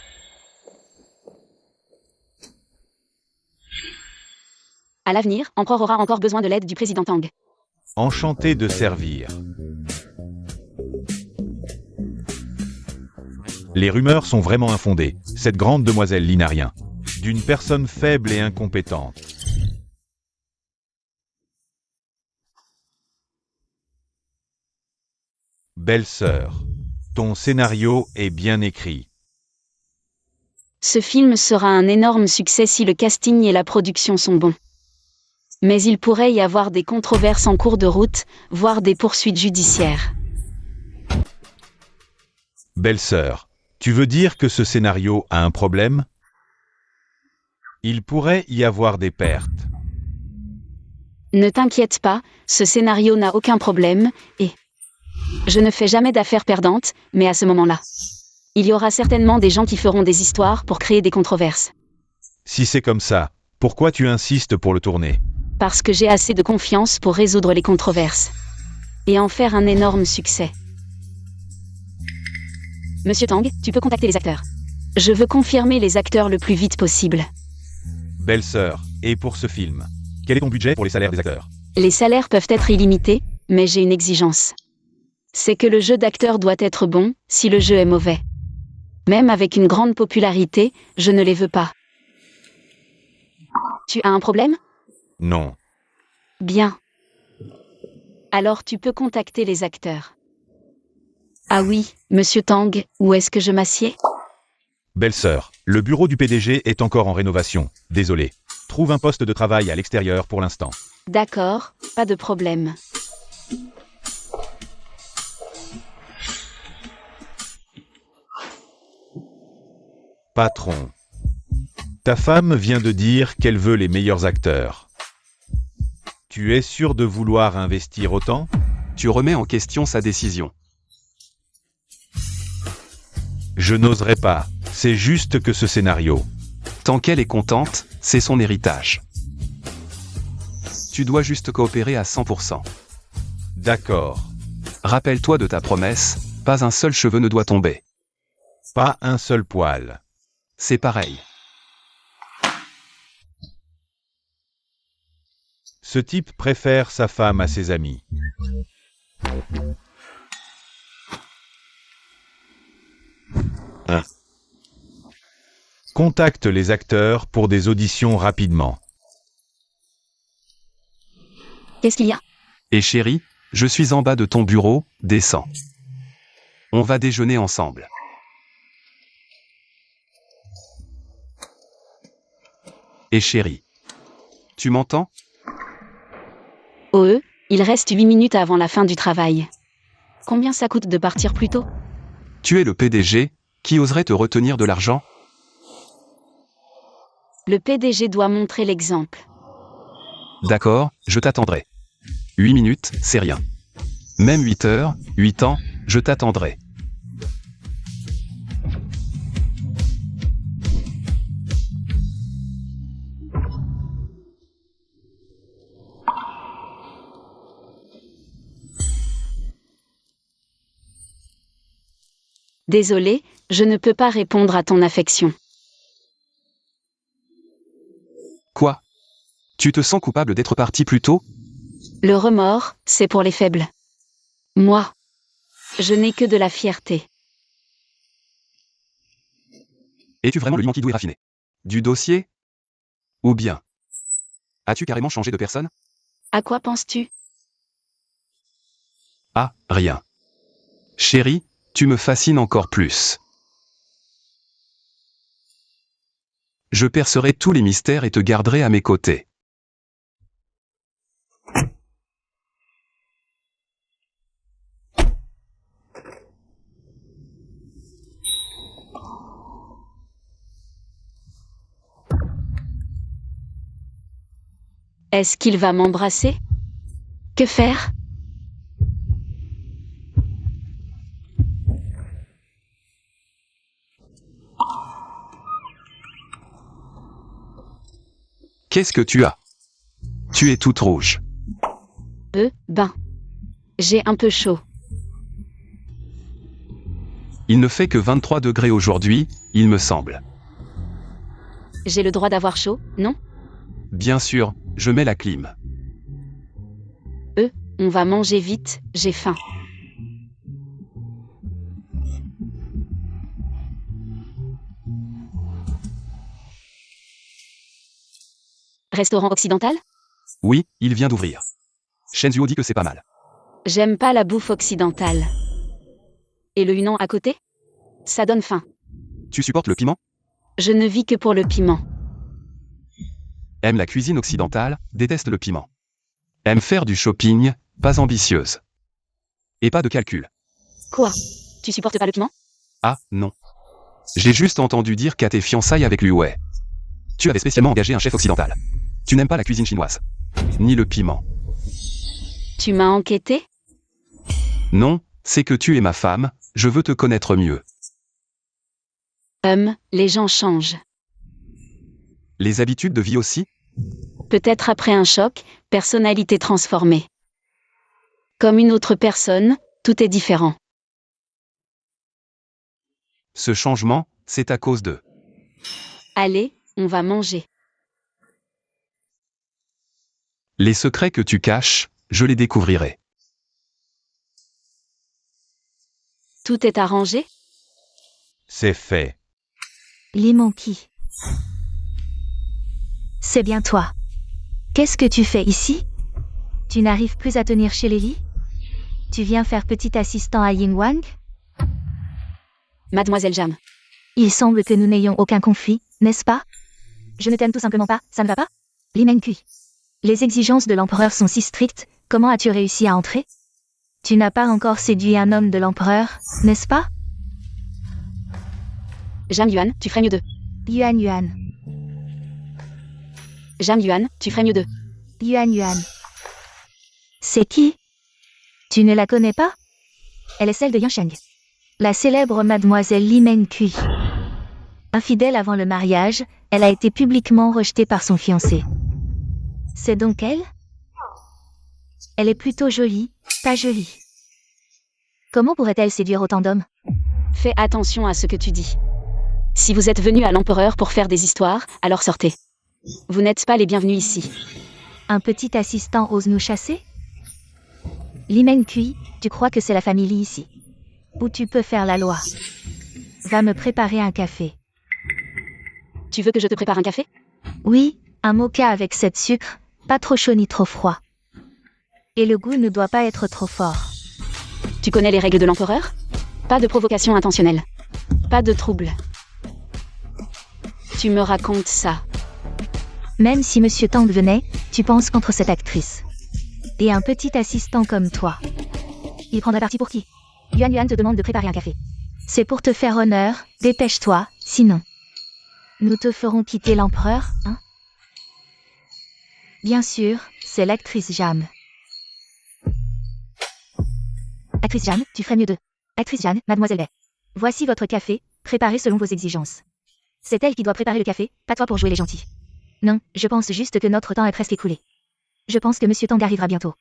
À l'avenir, Emperor aura encore besoin de l'aide du président Tang. Enchanté de servir. Les rumeurs sont vraiment infondées. Cette grande demoiselle Lee n'a rien. D'une personne faible et incompétente. Belle-sœur, ton scénario est bien écrit. Ce film sera un énorme succès si le casting et la production sont bons. Mais il pourrait y avoir des controverses en cours de route, voire des poursuites judiciaires. Belle-sœur, tu veux dire que ce scénario a un problème? Il pourrait y avoir des pertes. Ne t'inquiète pas, ce scénario n'a aucun problème, et... Je ne fais jamais d'affaires perdantes, mais à ce moment-là. Il y aura certainement des gens qui feront des histoires pour créer des controverses. Si c'est comme ça, pourquoi tu insistes pour le tourner? Parce que j'ai assez de confiance pour résoudre les controverses. Et en faire un énorme succès. Monsieur Tang, tu peux contacter les acteurs. Je veux confirmer les acteurs le plus vite possible. Belle-sœur, et pour ce film, quel est ton budget pour les salaires des acteurs? Les salaires peuvent être illimités, mais j'ai une exigence. C'est que le jeu d'acteur doit être bon, si le jeu est mauvais. Même avec une grande popularité, je ne les veux pas. Tu as un problème? Non. Bien. Alors tu peux contacter les acteurs. Ah oui, Monsieur Tang, où est-ce que je m'assieds? Belle-sœur, le bureau du PDG est encore en rénovation. Désolé. Trouve un poste de travail à l'extérieur pour l'instant. D'accord, pas de problème. Patron. Ta femme vient de dire qu'elle veut les meilleurs acteurs. Tu es sûr de vouloir investir autant? Tu remets en question sa décision. Je n'oserais pas. C'est juste que ce scénario. Tant qu'elle est contente, c'est son héritage. Tu dois juste coopérer à 100%. D'accord. Rappelle-toi de ta promesse, pas un seul cheveu ne doit tomber. Pas un seul poil. C'est pareil. Ce type préfère sa femme à ses amis. Contacte les acteurs pour des auditions rapidement. Qu'est-ce qu'il y a? Et chérie, je suis en bas de ton bureau, descends. On va déjeuner ensemble. Et chérie, tu m'entends? Oh, il reste 8 minutes avant la fin du travail. Combien ça coûte de partir plus tôt? Tu es le PDG, qui oserait te retenir de l'argent? Le PDG doit montrer l'exemple. D'accord, je t'attendrai. 8 minutes, c'est rien. Même 8 heures, 8 ans, je t'attendrai. Désolé, je ne peux pas répondre à ton affection. Quoi? Tu te sens coupable d'être parti plus tôt? Le remords, c'est pour les faibles. Moi, je n'ai que de la fierté. Es-tu vraiment le limanqui doux et raffiné? Du dossier? Ou bien? As-tu carrément changé de personne? À quoi penses-tu? Ah, rien. Chérie, tu me fascines encore plus. Je percerai tous les mystères et te garderai à mes côtés. Est-ce qu'il va m'embrasser? Que faire? Qu'est-ce que tu as? Tu es toute rouge. J'ai un peu chaud. Il ne fait que 23 degrés aujourd'hui, il me semble. J'ai le droit d'avoir chaud, non? Bien sûr, je mets la clim. On va manger vite, j'ai faim. Restaurant occidental? Oui, il vient d'ouvrir. Shenzhuo dit que c'est pas mal. J'aime pas la bouffe occidentale. Et le Yunnan à côté? Ça donne faim. Tu supportes le piment? Je ne vis que pour le piment. Aime la cuisine occidentale, déteste le piment. Aime faire du shopping, pas ambitieuse. Et pas de calcul. Quoi? Tu supportes pas le piment? Ah, non. J'ai juste entendu dire qu'à tes fiançailles avec Liu Wei, tu avais spécialement engagé un chef occidental. Tu n'aimes pas la cuisine chinoise. Ni le piment. Tu m'as enquêté? Non, c'est que tu es ma femme, je veux te connaître mieux. Les gens changent. Les habitudes de vie aussi? Peut-être après un choc, personnalité transformée. Comme une autre personne, tout est différent. Ce changement, c'est à cause de... Allez, on va manger. Les secrets que tu caches, je les découvrirai. Tout est arrangé? C'est fait. Lee Monkey. C'est bien toi. Qu'est-ce que tu fais ici? Tu n'arrives plus à tenir chez Lily? Tu viens faire petit assistant à Ying Wang? Mademoiselle Jam. Il semble que nous n'ayons aucun conflit, n'est-ce pas? Je ne t'aime tout simplement pas, ça ne va pas? Lee Menkui. Les exigences de l'empereur sont si strictes, comment as-tu réussi à entrer? Tu n'as pas encore séduit un homme de l'empereur, n'est-ce pas? Jam Yuan, tu ferais mieux de. Yuan Yuan. Jam Yuan, tu ferais mieux de. Yuan Yuan. C'est qui? Tu ne la connais pas? Elle est celle de Yansheng. La célèbre mademoiselle Li Menkui. Infidèle avant le mariage, elle a été publiquement rejetée par son fiancé. C'est donc elle? Elle est plutôt jolie, pas jolie. Comment pourrait-elle séduire autant d'hommes? Fais attention à ce que tu dis. Si vous êtes venu à l'empereur pour faire des histoires, alors sortez. Vous n'êtes pas les bienvenus ici. Un petit assistant ose nous chasser? Li Menkui, tu crois que c'est la famille Li ici? Ou tu peux faire la loi? Va me préparer un café. Tu veux que je te prépare un café? Oui, un mocha avec 7 sucres, pas trop chaud ni trop froid. Et le goût ne doit pas être trop fort. Tu connais les règles de l'empereur? Pas de provocation intentionnelle. Pas de trouble. Tu me racontes ça. Même si Monsieur Tang venait, tu penses contre cette actrice. Et un petit assistant comme toi. Il prendrait parti pour qui? Yuan Yuan te demande de préparer un café. C'est pour te faire honneur, dépêche-toi, sinon. Nous te ferons quitter l'empereur, hein? Bien sûr, c'est l'actrice Jam. Actrice Jam, tu ferais mieux de. Actrice Jam, mademoiselle Lei. Voici votre café, préparé selon vos exigences. C'est elle qui doit préparer le café, pas toi pour jouer les gentils. Non, je pense juste que notre temps est presque écoulé. Je pense que Monsieur Tang arrivera bientôt.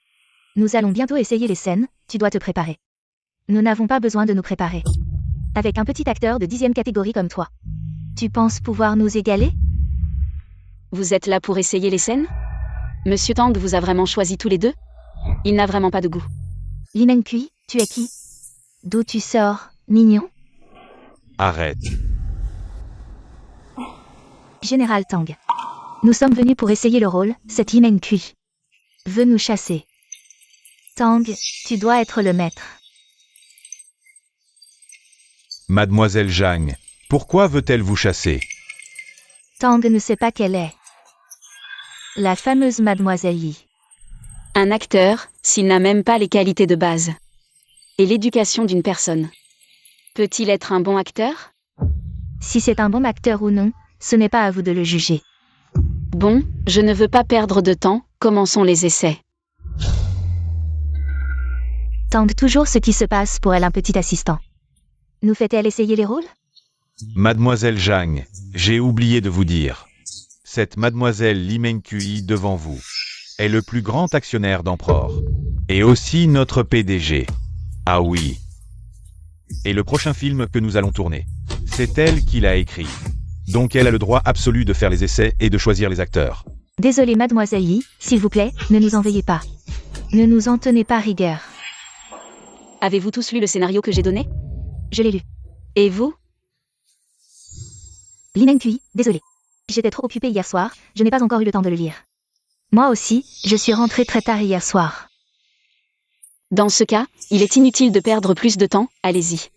Nous allons bientôt essayer les scènes, tu dois te préparer. Nous n'avons pas besoin de nous préparer. Avec un petit acteur de 10e catégorie comme toi. Tu penses pouvoir nous égaler? Vous êtes là pour essayer les scènes? Monsieur Tang vous a vraiment choisi tous les deux? Il n'a vraiment pas de goût. Li Menkui, tu es qui? D'où tu sors, mignon? Arrête. Général Tang. Nous sommes venus pour essayer le rôle, cette Li Menkui. Veut nous chasser. Tang, tu dois être le maître. Mademoiselle Zhang, pourquoi veut-elle vous chasser? Tang ne sait pas quelle est. La fameuse mademoiselle Yi. Un acteur, s'il n'a même pas les qualités de base. Et l'éducation d'une personne. Peut-il être un bon acteur? Si c'est un bon acteur ou non, ce n'est pas à vous de le juger. Bon, je ne veux pas perdre de temps, commençons les essais. Tang toujours ce qui se passe pour elle un petit assistant. Nous fait-elle essayer les rôles? Mademoiselle Zhang, j'ai oublié de vous dire. Cette mademoiselle Li Menkui devant vous est le plus grand actionnaire d'Emperor. Et aussi notre PDG. Ah oui. Et le prochain film que nous allons tourner, c'est elle qui l'a écrit. Donc elle a le droit absolu de faire les essais et de choisir les acteurs. Désolée mademoiselle Yi, s'il vous plaît, ne nous en veuillez pas. Ne nous en tenez pas rigueur. Avez-vous tous lu le scénario que j'ai donné? Je l'ai lu. Et vous? Li Menkui, désolé. J'étais trop occupée hier soir, je n'ai pas encore eu le temps de le lire. Moi aussi, je suis rentrée très tard hier soir. Dans ce cas, il est inutile de perdre plus de temps, allez-y.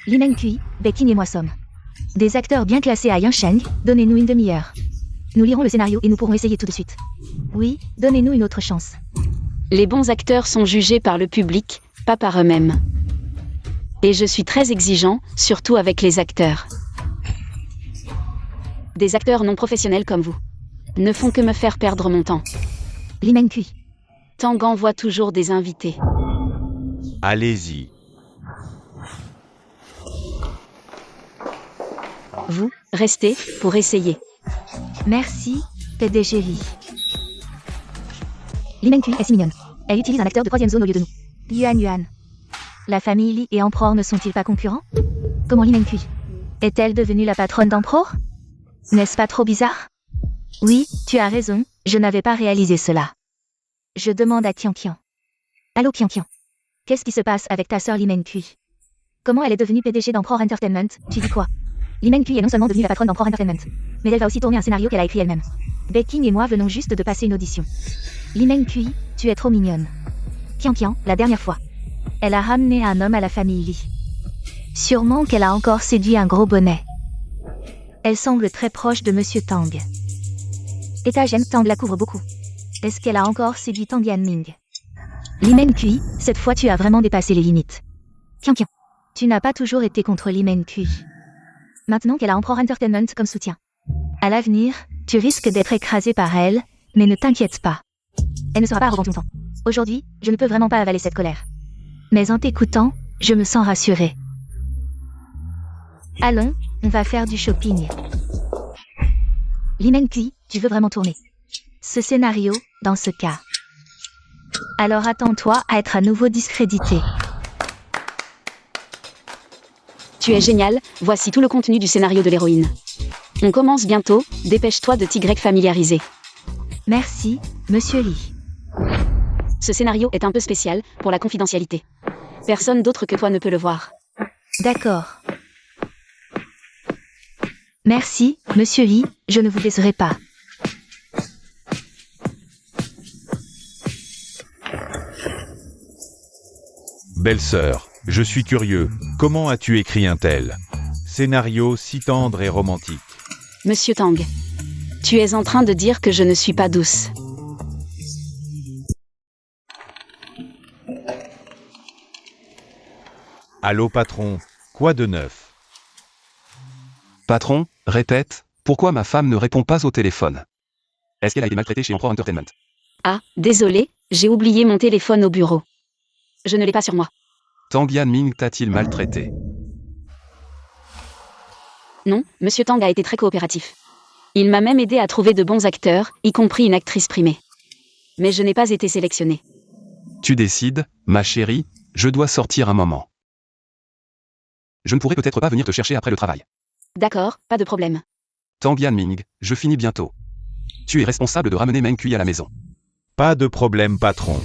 Li Mengqi, Beijing et moi sommes des acteurs bien classés à Yansheng, donnez-nous une demi-heure. Nous lirons le scénario et nous pourrons essayer tout de suite. Oui, donnez-nous une autre chance. Les bons acteurs sont jugés par le public, pas par eux-mêmes. Et je suis très exigeant, surtout avec les acteurs. Des acteurs non professionnels comme vous ne font que me faire perdre mon temps. Li Mengqi. Tang envoie toujours des invités. Allez-y. Vous, restez, pour essayer. Merci, PDG Li. Li Mengqi est si mignonne. Elle utilise un acteur de 3e zone au lieu de nous. Yuan Yuan. La famille Li et Emperor ne sont-ils pas concurrents? Comment Li Mengqi est-elle devenue la patronne d'Emperor? N'est-ce pas trop bizarre? Oui, tu as raison, je n'avais pas réalisé cela. Je demande à Qian Qian. Allô Qian Qian. Qu'est-ce qui se passe avec ta sœur Li Mengqi? Comment elle est devenue PDG d'Emperor Entertainment? Tu dis quoi? Li Mengqi est non seulement devenue la patronne d'Emperor Entertainment, mais elle va aussi tourner un scénario qu'elle a écrit elle-même. Beijing et moi venons juste de passer une audition. Li Mengqi, tu es trop mignonne. Qian Qian, la dernière fois. Elle a ramené un homme à la famille Li. Sûrement qu'elle a encore séduit un gros bonnet. Elle semble très proche de Monsieur Tang. Et ta gemme Tang la couvre beaucoup. Est-ce qu'elle a encore séduit Tang Yanming? Li Mengqi, cette fois tu as vraiment dépassé les limites. Qian Qian, tu n'as pas toujours été contre Li Mengqi. Maintenant qu'elle a Emperor Entertainment comme soutien. À l'avenir, tu risques d'être écrasé par elle, mais ne t'inquiète pas. Elle ne sera pas arrogante longtemps. Aujourd'hui, je ne peux vraiment pas avaler cette colère. Mais en t'écoutant, je me sens rassurée. Allons, on va faire du shopping. Li Mengqi, tu veux vraiment tourner ce scénario, dans ce cas. Alors attends-toi à être à nouveau discrédité. Tu es génial, voici tout le contenu du scénario de l'héroïne. On commence bientôt, dépêche-toi de t'y familiariser. Merci, Monsieur Li. Ce scénario est un peu spécial, pour la confidentialité. Personne d'autre que toi ne peut le voir. D'accord. Merci, Monsieur Li, je ne vous décerai pas. Belle-sœur, je suis curieux, comment as-tu écrit un tel scénario si tendre et romantique? Monsieur Tang, tu es en train de dire que je ne suis pas douce. Allô patron, quoi de neuf? Patron, répète, pourquoi ma femme ne répond pas au téléphone? Est-ce qu'elle a été maltraitée chez Emperor Entertainment? Ah, désolé, j'ai oublié mon téléphone au bureau. Je ne l'ai pas sur moi. Tang Yanming t'a-t-il maltraité? Non, Monsieur Tang a été très coopératif. Il m'a même aidé à trouver de bons acteurs, y compris une actrice primée. Mais je n'ai pas été sélectionnée. Tu décides, ma chérie, je dois sortir un moment. Je ne pourrai peut-être pas venir te chercher après le travail. D'accord, pas de problème. Tang Yanming, je finis bientôt. Tu es responsable de ramener Mengqi à la maison. Pas de problème patron.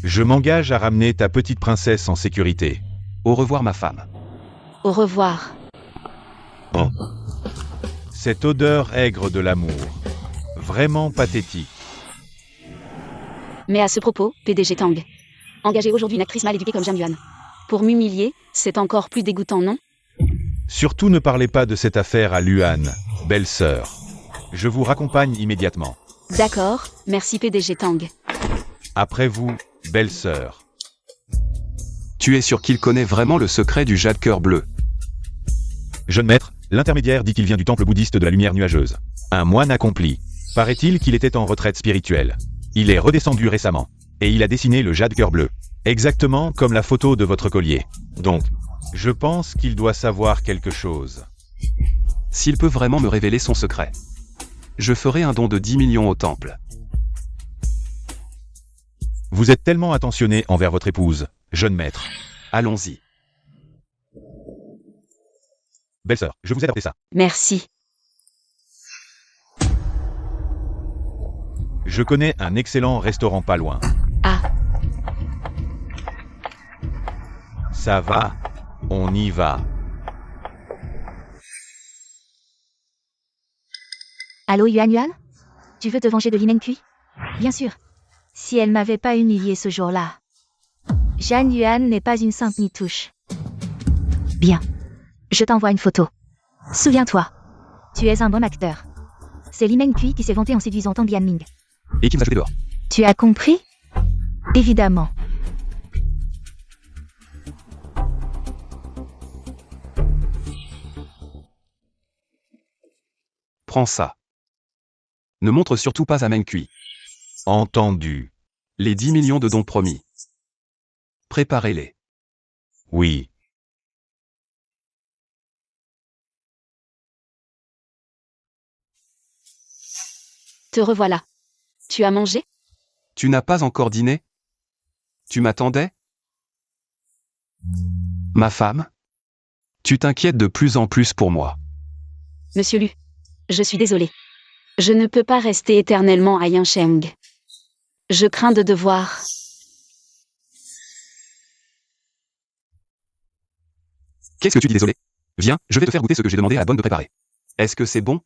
Je m'engage à ramener ta petite princesse en sécurité. Au revoir ma femme. Au revoir. Oh. Cette odeur aigre de l'amour. Vraiment pathétique. Mais à ce propos, PDG Tang. Engager aujourd'hui une actrice mal éduquée comme Jian Yuan. Pour m'humilier, c'est encore plus dégoûtant, non? Surtout ne parlez pas de cette affaire à Luan, belle-sœur. Je vous raccompagne immédiatement. D'accord, merci PDG Tang. Après vous, belle-sœur. Tu es sûr qu'il connaît vraiment le secret du jade cœur bleu? Jeune maître, l'intermédiaire dit qu'il vient du temple bouddhiste de la lumière nuageuse. Un moine accompli. Paraît-il qu'il était en retraite spirituelle. Il est redescendu récemment. Et il a dessiné le jade cœur bleu. Exactement comme la photo de votre collier. Donc, je pense qu'il doit savoir quelque chose. S'il peut vraiment me révéler son secret, je ferai un don de 10 millions au temple. Vous êtes tellement attentionné envers votre épouse, jeune maître. Allons-y. Belle-sœur, je vous ai apporté ça. Merci. Je connais un excellent restaurant pas loin. Ah, Ça va, on y va. Allô Yuan Yuan? Tu veux te venger de Li Mengqi? Bien sûr. Si elle m'avait pas humilié ce jour-là. Jeanne Yuan n'est pas une sainte ni touche. Bien. Je t'envoie une photo. Souviens-toi. Tu es un bon acteur. C'est Li Mengqi qui s'est vanté en séduisant Tang Lianming. Et qui vous a jeté dehors. Tu as compris? Évidemment. Prends ça. Ne montre surtout pas à Mengqi. Entendu. Les 10 millions de dons promis. Préparez-les. Oui. Te revoilà. Tu as mangé? Tu n'as pas encore dîné? Tu m'attendais? Ma femme? Tu t'inquiètes de plus en plus pour moi. Monsieur Lu. Je suis désolée. Je ne peux pas rester éternellement à Yansheng. Je crains de devoir... Qu'est-ce que tu dis désolé? Viens, je vais te faire goûter ce que j'ai demandé à la bonne de préparer. Est-ce que c'est bon?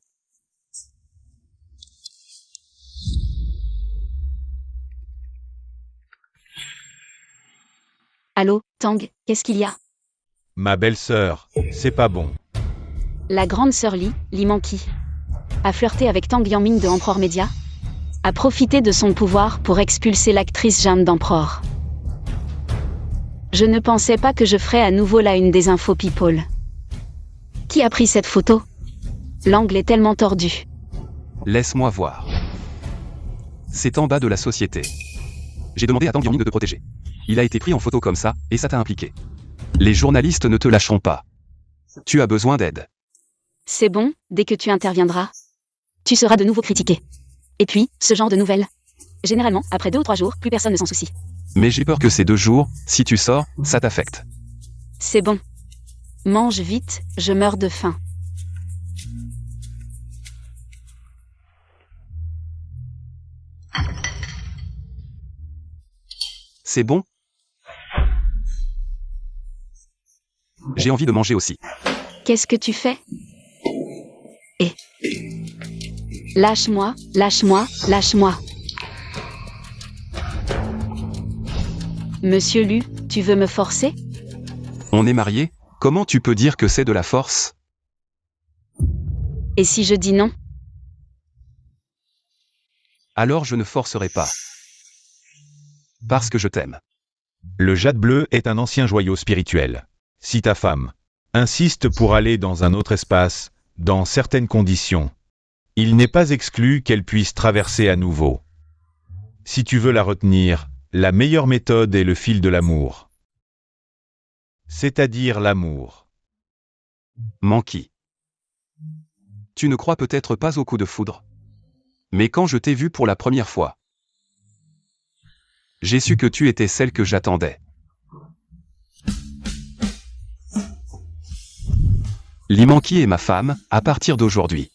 Allô, Tang, qu'est-ce qu'il y a? Ma belle-sœur, c'est pas bon. La grande sœur Li Mengqi, a flirté avec Tang Yangming de Emperor Media, a profité de son pouvoir pour expulser l'actrice Jeanne d'Emperor. Je ne pensais pas que je ferais à nouveau la une des infos people. Qui a pris cette photo? L'angle est tellement tordu. Laisse-moi voir. C'est en bas de la société. J'ai demandé à Tang Yangming de te protéger. Il a été pris en photo comme ça, et ça t'a impliqué. Les journalistes ne te lâcheront pas. Tu as besoin d'aide. C'est bon, dès que tu interviendras, tu seras de nouveau critiqué. Et puis, ce genre de nouvelles. Généralement, après 2 ou 3 jours, plus personne ne s'en soucie. Mais j'ai peur que ces 2 jours, si tu sors, ça t'affecte. C'est bon. Mange vite, je meurs de faim. C'est bon? J'ai envie de manger aussi. Qu'est-ce que tu fais? Lâche-moi, lâche-moi, lâche-moi. Monsieur Lu, tu veux me forcer? On est mariés? Comment tu peux dire que c'est de la force? Et si je dis non? Alors je ne forcerai pas. Parce que je t'aime. Le jade bleu est un ancien joyau spirituel. Si ta femme insiste pour aller dans un autre espace, dans certaines conditions, il n'est pas exclu qu'elle puisse traverser à nouveau. Si tu veux la retenir, la meilleure méthode est le fil de l'amour. C'est-à-dire l'amour. Mengqi. Tu ne crois peut-être pas au coup de foudre. Mais quand je t'ai vu pour la première fois, j'ai su que tu étais celle que j'attendais. Li Mengqi est ma femme, à partir d'aujourd'hui.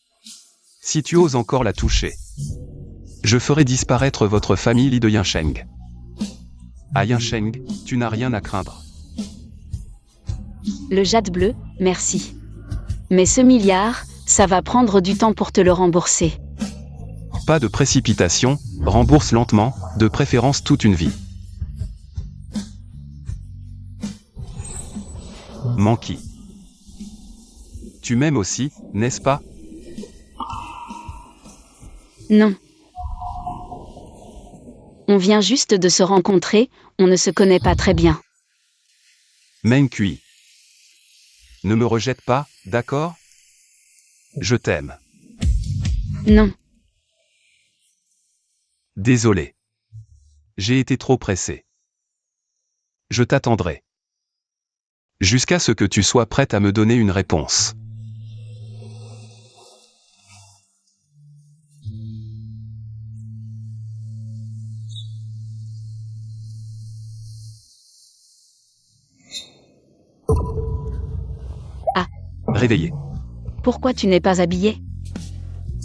Si tu oses encore la toucher, je ferai disparaître votre famille Li de Yansheng. À Yansheng, tu n'as rien à craindre. Le jade bleu, merci. Mais ce milliard, ça va prendre du temps pour te le rembourser. Pas de précipitation, rembourse lentement, de préférence toute une vie. Mengqi. Tu m'aimes aussi, n'est-ce pas? Non. On vient juste de se rencontrer, on ne se connaît pas très bien. Mengqi. Ne me rejette pas, d'accord? Je t'aime. Non. Désolé. J'ai été trop pressé. Je t'attendrai. Jusqu'à ce que tu sois prête à me donner une réponse. Ah. Réveillé. Pourquoi tu n'es pas habillé?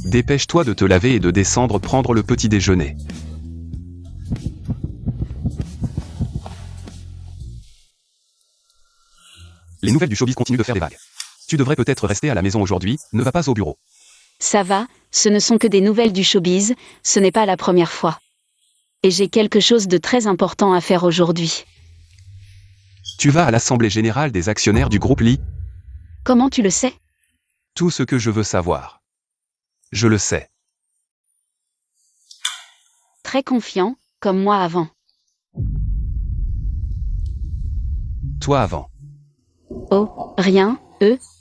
Dépêche-toi de te laver et de descendre prendre le petit déjeuner. Les nouvelles du showbiz continuent de faire des vagues. Tu devrais peut-être rester à la maison aujourd'hui, ne va pas au bureau. Ça va, Ce ne sont que des nouvelles du showbiz, ce n'est pas la première fois. Et j'ai quelque chose de très important à faire aujourd'hui. Tu vas à l'Assemblée Générale des actionnaires du groupe Lee? Comment tu le sais? Tout ce que je veux savoir. Je le sais. Très confiant, comme moi avant. Toi avant. Oh, rien,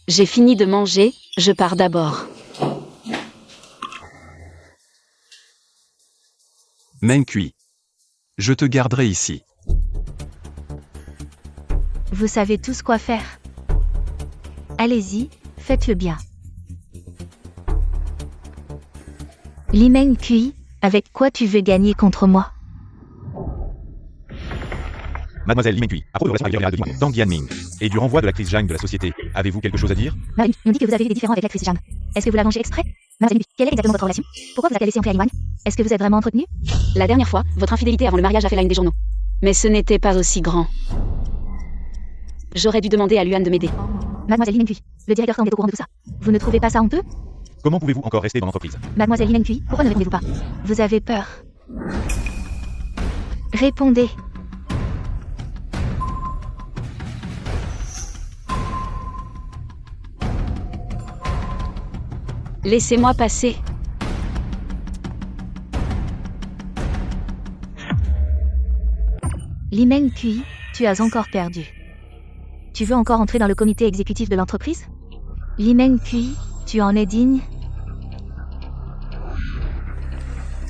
j'ai fini de manger, je pars d'abord. Meng Kui. Je te garderai ici. Vous savez tous quoi faire. Allez-y, faites-le bien. Li Meng Kui, avec quoi tu veux gagner contre moi? Mademoiselle Li Mengcui, à propos de la générale de Dang Yanming et du renvoi de l'actrice Zhang de la société, avez-vous quelque chose à dire? Marine, on dit que vous avez eu des différends avec l'actrice Zhang. Est-ce que vous l'arrangez exprès? Mademoiselle Li, quelle est exactement votre relation? Pourquoi vous a-t-elle laissé entrer à Liwan? Est-ce que vous êtes vraiment entretenus? La dernière fois, votre infidélité avant le mariage a fait la une des journaux. Mais ce n'était pas aussi grand. J'aurais dû demander à Luan de m'aider. Mademoiselle Li Mengcui, le directeur Tang est au courant de tout ça. Vous ne trouvez pas ça honteux? Comment pouvez-vous encore rester dans l'entreprise? Mademoiselle Li Mengcui, pourquoi ne répondez-vous pas? Vous avez peur. Répondez. Laissez-moi passer. Li Mengcui, tu as encore perdu. Tu veux encore entrer dans le comité exécutif de l'entreprise? Li Mengcui, tu en es digne?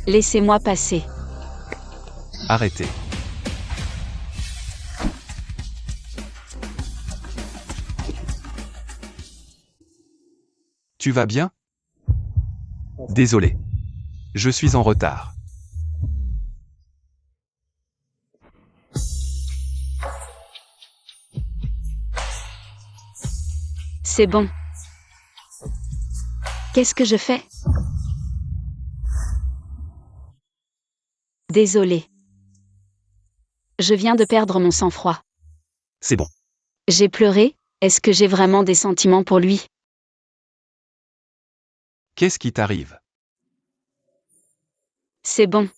Laissez-moi passer. Arrêtez. Tu vas bien? Désolé. Je suis en retard. C'est bon. Qu'est-ce que je fais? Désolé. Je viens de perdre mon sang-froid. C'est bon. J'ai pleuré, est-ce que j'ai vraiment des sentiments pour lui? Qu'est-ce qui t'arrive? C'est bon.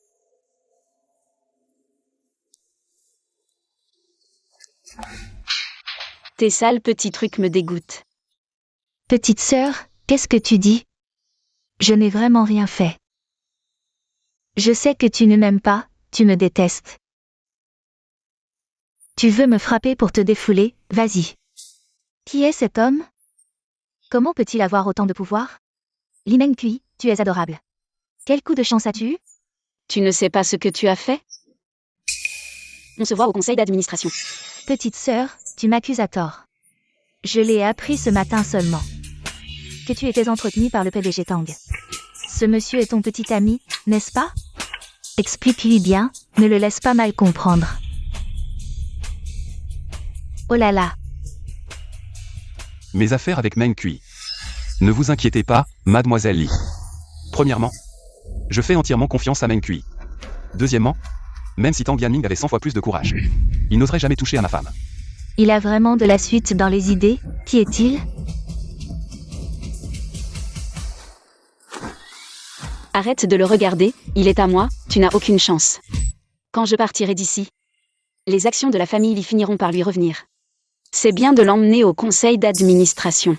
Tes sales petits trucs me dégoûtent. Petite sœur, qu'est-ce que tu dis? Je n'ai vraiment rien fait. Je sais que tu ne m'aimes pas, tu me détestes. Tu veux me frapper pour te défouler, vas-y. Qui est cet homme? Comment peut-il avoir autant de pouvoir? Li Mengcui, tu es adorable. Quel coup de chance as-tu eu? Tu ne sais pas ce que tu as fait? On se voit au conseil d'administration. Petite sœur, tu m'accuses à tort. Je l'ai appris ce matin seulement. Que tu étais entretenue par le PDG Tang. Ce monsieur est ton petit ami, n'est-ce pas? Explique-lui bien, ne le laisse pas mal comprendre. Oh là là. Mes affaires avec Meng Kui. Ne vous inquiétez pas, mademoiselle Li. Premièrement, je fais entièrement confiance à Meng Kui. Deuxièmement, même si Tang Yanming avait 100 fois plus de courage, il n'oserait jamais toucher à ma femme. Il a vraiment de la suite dans les idées, qui est-il? Arrête de le regarder, il est à moi, tu n'as aucune chance. Quand je partirai d'ici, les actions de la famille y finiront par lui revenir. C'est bien de l'emmener au conseil d'administration.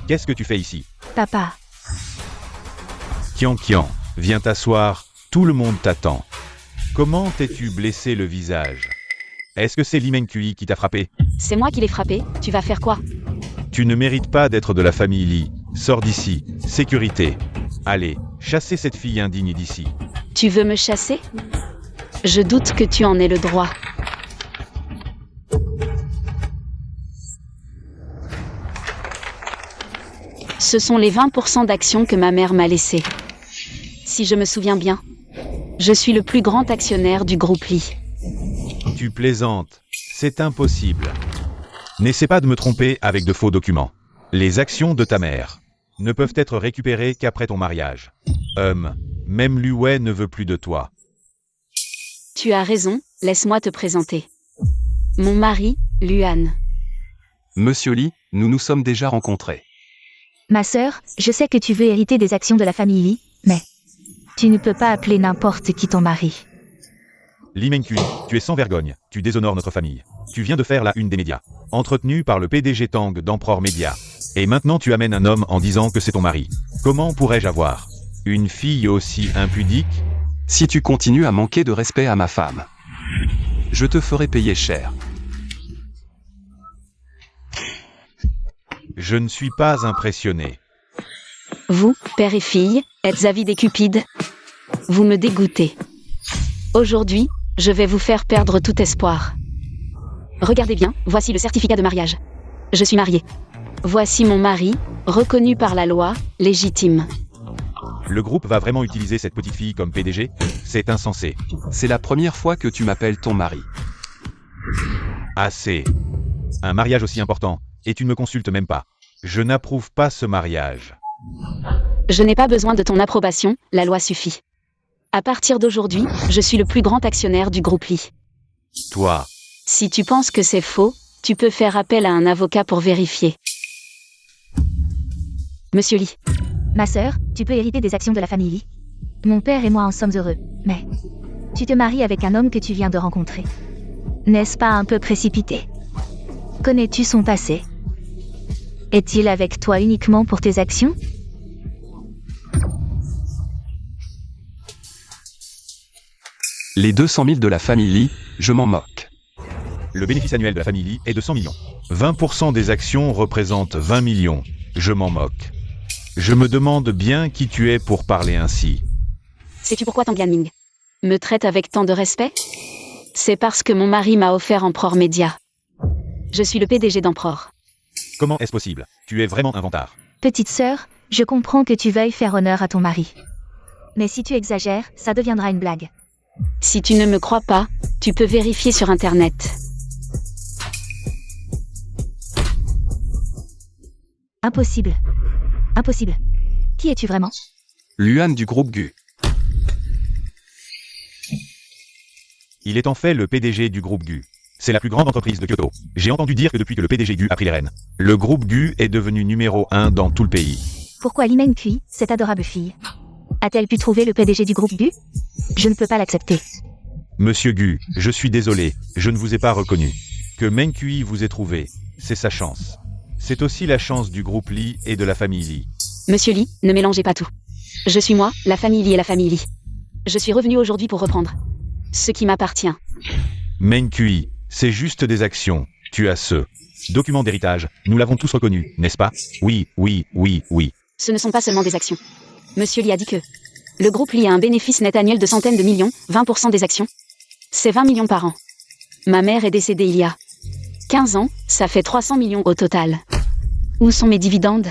Qu'est-ce que tu fais ici? Papa. Kian Kian, viens t'asseoir, tout le monde t'attend. Comment t'es-tu blessé le visage? Est-ce que c'est Li Mengcui qui t'a frappé? C'est moi qui l'ai frappé, tu vas faire quoi? Tu ne mérites pas d'être de la famille Li. Sors d'ici. Sécurité. Allez, chassez cette fille indigne d'ici. Tu veux me chasser? Je doute que tu en aies le droit. Ce sont les 20% d'actions que ma mère m'a laissées. Si je me souviens bien, je suis le plus grand actionnaire du groupe Lee. Tu plaisantes. C'est impossible. N'essaie pas de me tromper avec de faux documents. Les actions de ta mère ne peuvent être récupérées qu'après ton mariage. Même Luwei ne veut plus de toi. Tu as raison, laisse-moi te présenter. Mon mari, Luan. Monsieur Lee, nous nous sommes déjà rencontrés. Ma sœur, je sais que tu veux hériter des actions de la famille Lee, mais tu ne peux pas appeler n'importe qui ton mari. Lee Meng-kui, tu es sans vergogne, tu déshonores notre famille. Tu viens de faire la une des médias, entretenu par le PDG Tang d'Emperor Media. Et maintenant tu amènes un homme en disant que c'est ton mari. Comment pourrais-je avoir une fille aussi impudique? Si tu continues à manquer de respect à ma femme, je te ferai payer cher. Je ne suis pas impressionné. Vous, père et fille, êtes avides et cupides. Vous me dégoûtez. Aujourd'hui, je vais vous faire perdre tout espoir. Regardez bien, voici le certificat de mariage. Je suis mariée. Voici mon mari, reconnu par la loi, légitime. Le groupe va vraiment utiliser cette petite fille comme PDG? C'est insensé. C'est la première fois que tu m'appelles ton mari. Assez. Un mariage aussi important, et tu ne me consultes même pas. Je n'approuve pas ce mariage. Je n'ai pas besoin de ton approbation, la loi suffit. À partir d'aujourd'hui, je suis le plus grand actionnaire du groupe Lee. Toi, Si tu penses que c'est faux, tu peux faire appel à un avocat pour vérifier. Monsieur Lee, Ma sœur, tu peux hériter des actions de la famille Lee. Mon père et moi en sommes heureux, mais tu te maries avec un homme que tu viens de rencontrer. N'est-ce pas un peu précipité? Connais-tu son passé? Est-il avec toi uniquement pour tes actions? Les 200 000 de la famille Lee, je m'en moque. le bénéfice annuel de la famille Lee est de 100 millions. 20% des actions représentent 20 millions. Je m'en moque. Je me demande bien qui tu es pour parler ainsi. sais-tu pourquoi Tang Lianming me traite avec tant de respect? C'est parce que mon mari m'a offert Emperor Media. Je suis le PDG d'Emperor. Comment est-ce possible? Tu es vraiment un vantard. Petite sœur, je comprends que tu veuilles faire honneur à ton mari. Mais si tu exagères, ça deviendra une blague. Si tu ne me crois pas, tu peux vérifier sur Internet. Impossible. Impossible. Qui es-tu vraiment? Luan du groupe GU. Il est en fait le PDG du groupe GU. C'est la plus grande entreprise de Kyoto. J'ai entendu dire que depuis que le PDG GU a pris les rênes, le groupe GU est devenu numéro 1 dans tout le pays. Pourquoi Lee Meng-kui, cette adorable fille, a-t-elle pu trouver le PDG du groupe GU? Je ne peux pas l'accepter. Monsieur GU, je suis désolé, je ne vous ai pas reconnu. Que Meng-kui vous ait trouvé, c'est sa chance. C'est aussi la chance du groupe Lee et de la famille Lee. Monsieur Lee, ne mélangez pas tout. Je suis moi, la famille Lee et la famille Lee. Je suis revenu aujourd'hui pour reprendre ce qui m'appartient. Meng-kui, c'est juste des actions, tu as ce document d'héritage, nous l'avons tous reconnu, n'est-ce pas? Oui, oui, oui, oui. Ce ne sont pas seulement des actions. Monsieur Lee a dit que le groupe Lee a un bénéfice net annuel de centaines de millions, 20% des actions. C'est 20 millions par an. Ma mère est décédée il y a 15 ans, ça fait 300 millions au total. Où sont mes dividendes?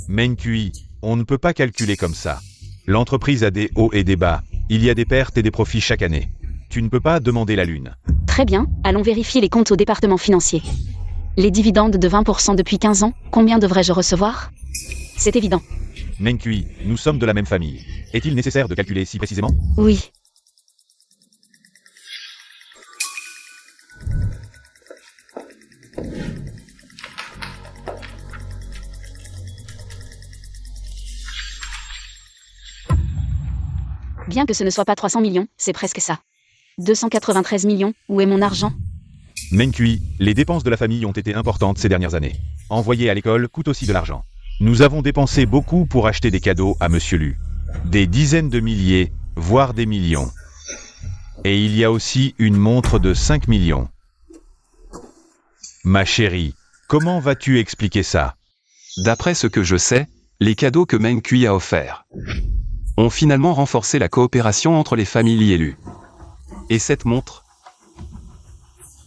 Meng-kui, on ne peut pas calculer comme ça. L'entreprise a des hauts et des bas, il y a des pertes et des profits chaque année. Tu ne peux pas demander la lune. Très bien, allons vérifier les comptes au département financier. Les dividendes de 20% depuis 15 ans, combien devrais-je recevoir? C'est évident. Meng-kui, nous sommes de la même famille. Est-il nécessaire de calculer si précisément? Oui. Bien que ce ne soit pas 300 millions, c'est presque ça. 293 millions, où est mon argent? Meng-kui, les dépenses de la famille ont été importantes ces dernières années. Envoyer à l'école coûte aussi de l'argent. Nous avons dépensé beaucoup pour acheter des cadeaux à Monsieur Lu. Des dizaines de milliers, voire des millions. Et il y a aussi une montre de 5 millions. Ma chérie, comment vas-tu expliquer ça? D'après ce que je sais, les cadeaux que Meng-kui a offerts ont finalement renforcé la coopération entre les familles Lee et Lu. Et cette montre,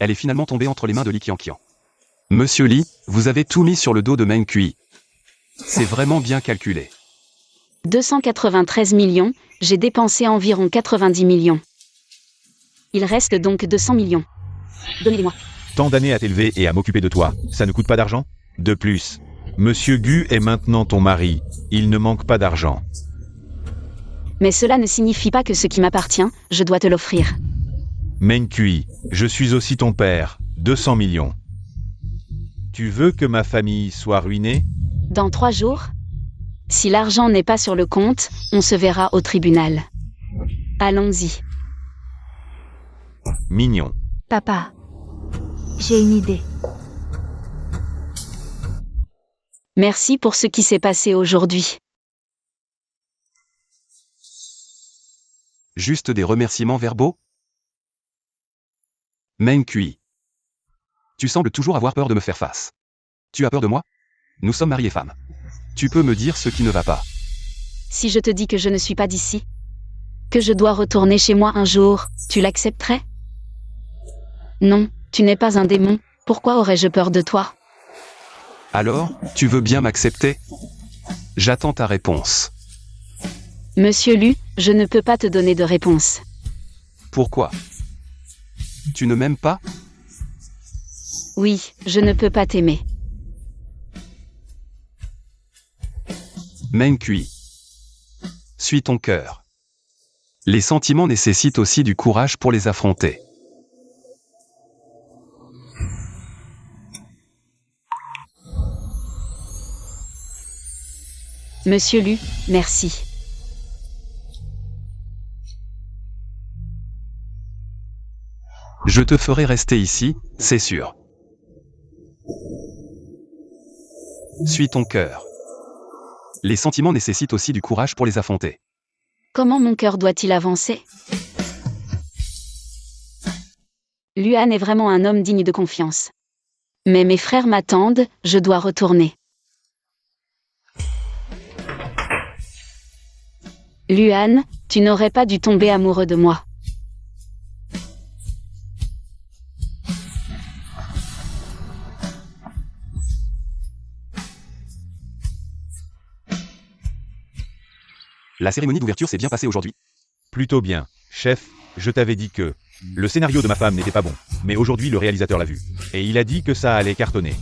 elle est finalement tombée entre les mains de Li Qianqian. Monsieur Lee, vous avez tout mis sur le dos de Meng-kui. C'est vraiment bien calculé. 293 millions, j'ai dépensé environ 90 millions. Il reste donc 200 millions. Donnez-les-moi. Tant d'années à t'élever et à m'occuper de toi, ça ne coûte pas d'argent? De plus, Monsieur Gu est maintenant ton mari, il ne manque pas d'argent. Mais cela ne signifie pas que ce qui m'appartient, je dois te l'offrir. Meng Kui, je suis aussi ton père, 200 millions. Tu veux que ma famille soit ruinée? Dans 3 jours? Si l'argent n'est pas sur le compte, on se verra au tribunal. Allons-y. Mignon. Papa, j'ai une idée. Merci pour ce qui s'est passé aujourd'hui. Juste des remerciements verbaux? Meng Kui. Tu sembles toujours avoir peur de me faire face. Tu as peur de moi? Nous sommes mariés femmes. Tu peux me dire ce qui ne va pas. Si je te dis que je ne suis pas d'ici, que je dois retourner chez moi un jour, tu l'accepterais? Non, tu n'es pas un démon, pourquoi aurais-je peur de toi? Alors, tu veux bien m'accepter? J'attends ta réponse. Monsieur Lu, je ne peux pas te donner de réponse. Pourquoi? Tu ne m'aimes pas? Oui, je ne peux pas t'aimer. Meng Kui. Suis ton cœur. Les sentiments nécessitent aussi du courage pour les affronter. Monsieur Lu, merci. Je te ferai rester ici, c'est sûr. Suis ton cœur. Les sentiments nécessitent aussi du courage pour les affronter. Comment mon cœur doit-il avancer? Luan est vraiment un homme digne de confiance. Mais mes frères m'attendent, je dois retourner. Luan, tu n'aurais pas dû tomber amoureux de moi. La cérémonie d'ouverture s'est bien passée aujourd'hui. Plutôt bien. Chef, je t'avais dit que le scénario de ma femme n'était pas bon, mais aujourd'hui le réalisateur l'a vu. Et il a dit que ça allait cartonner.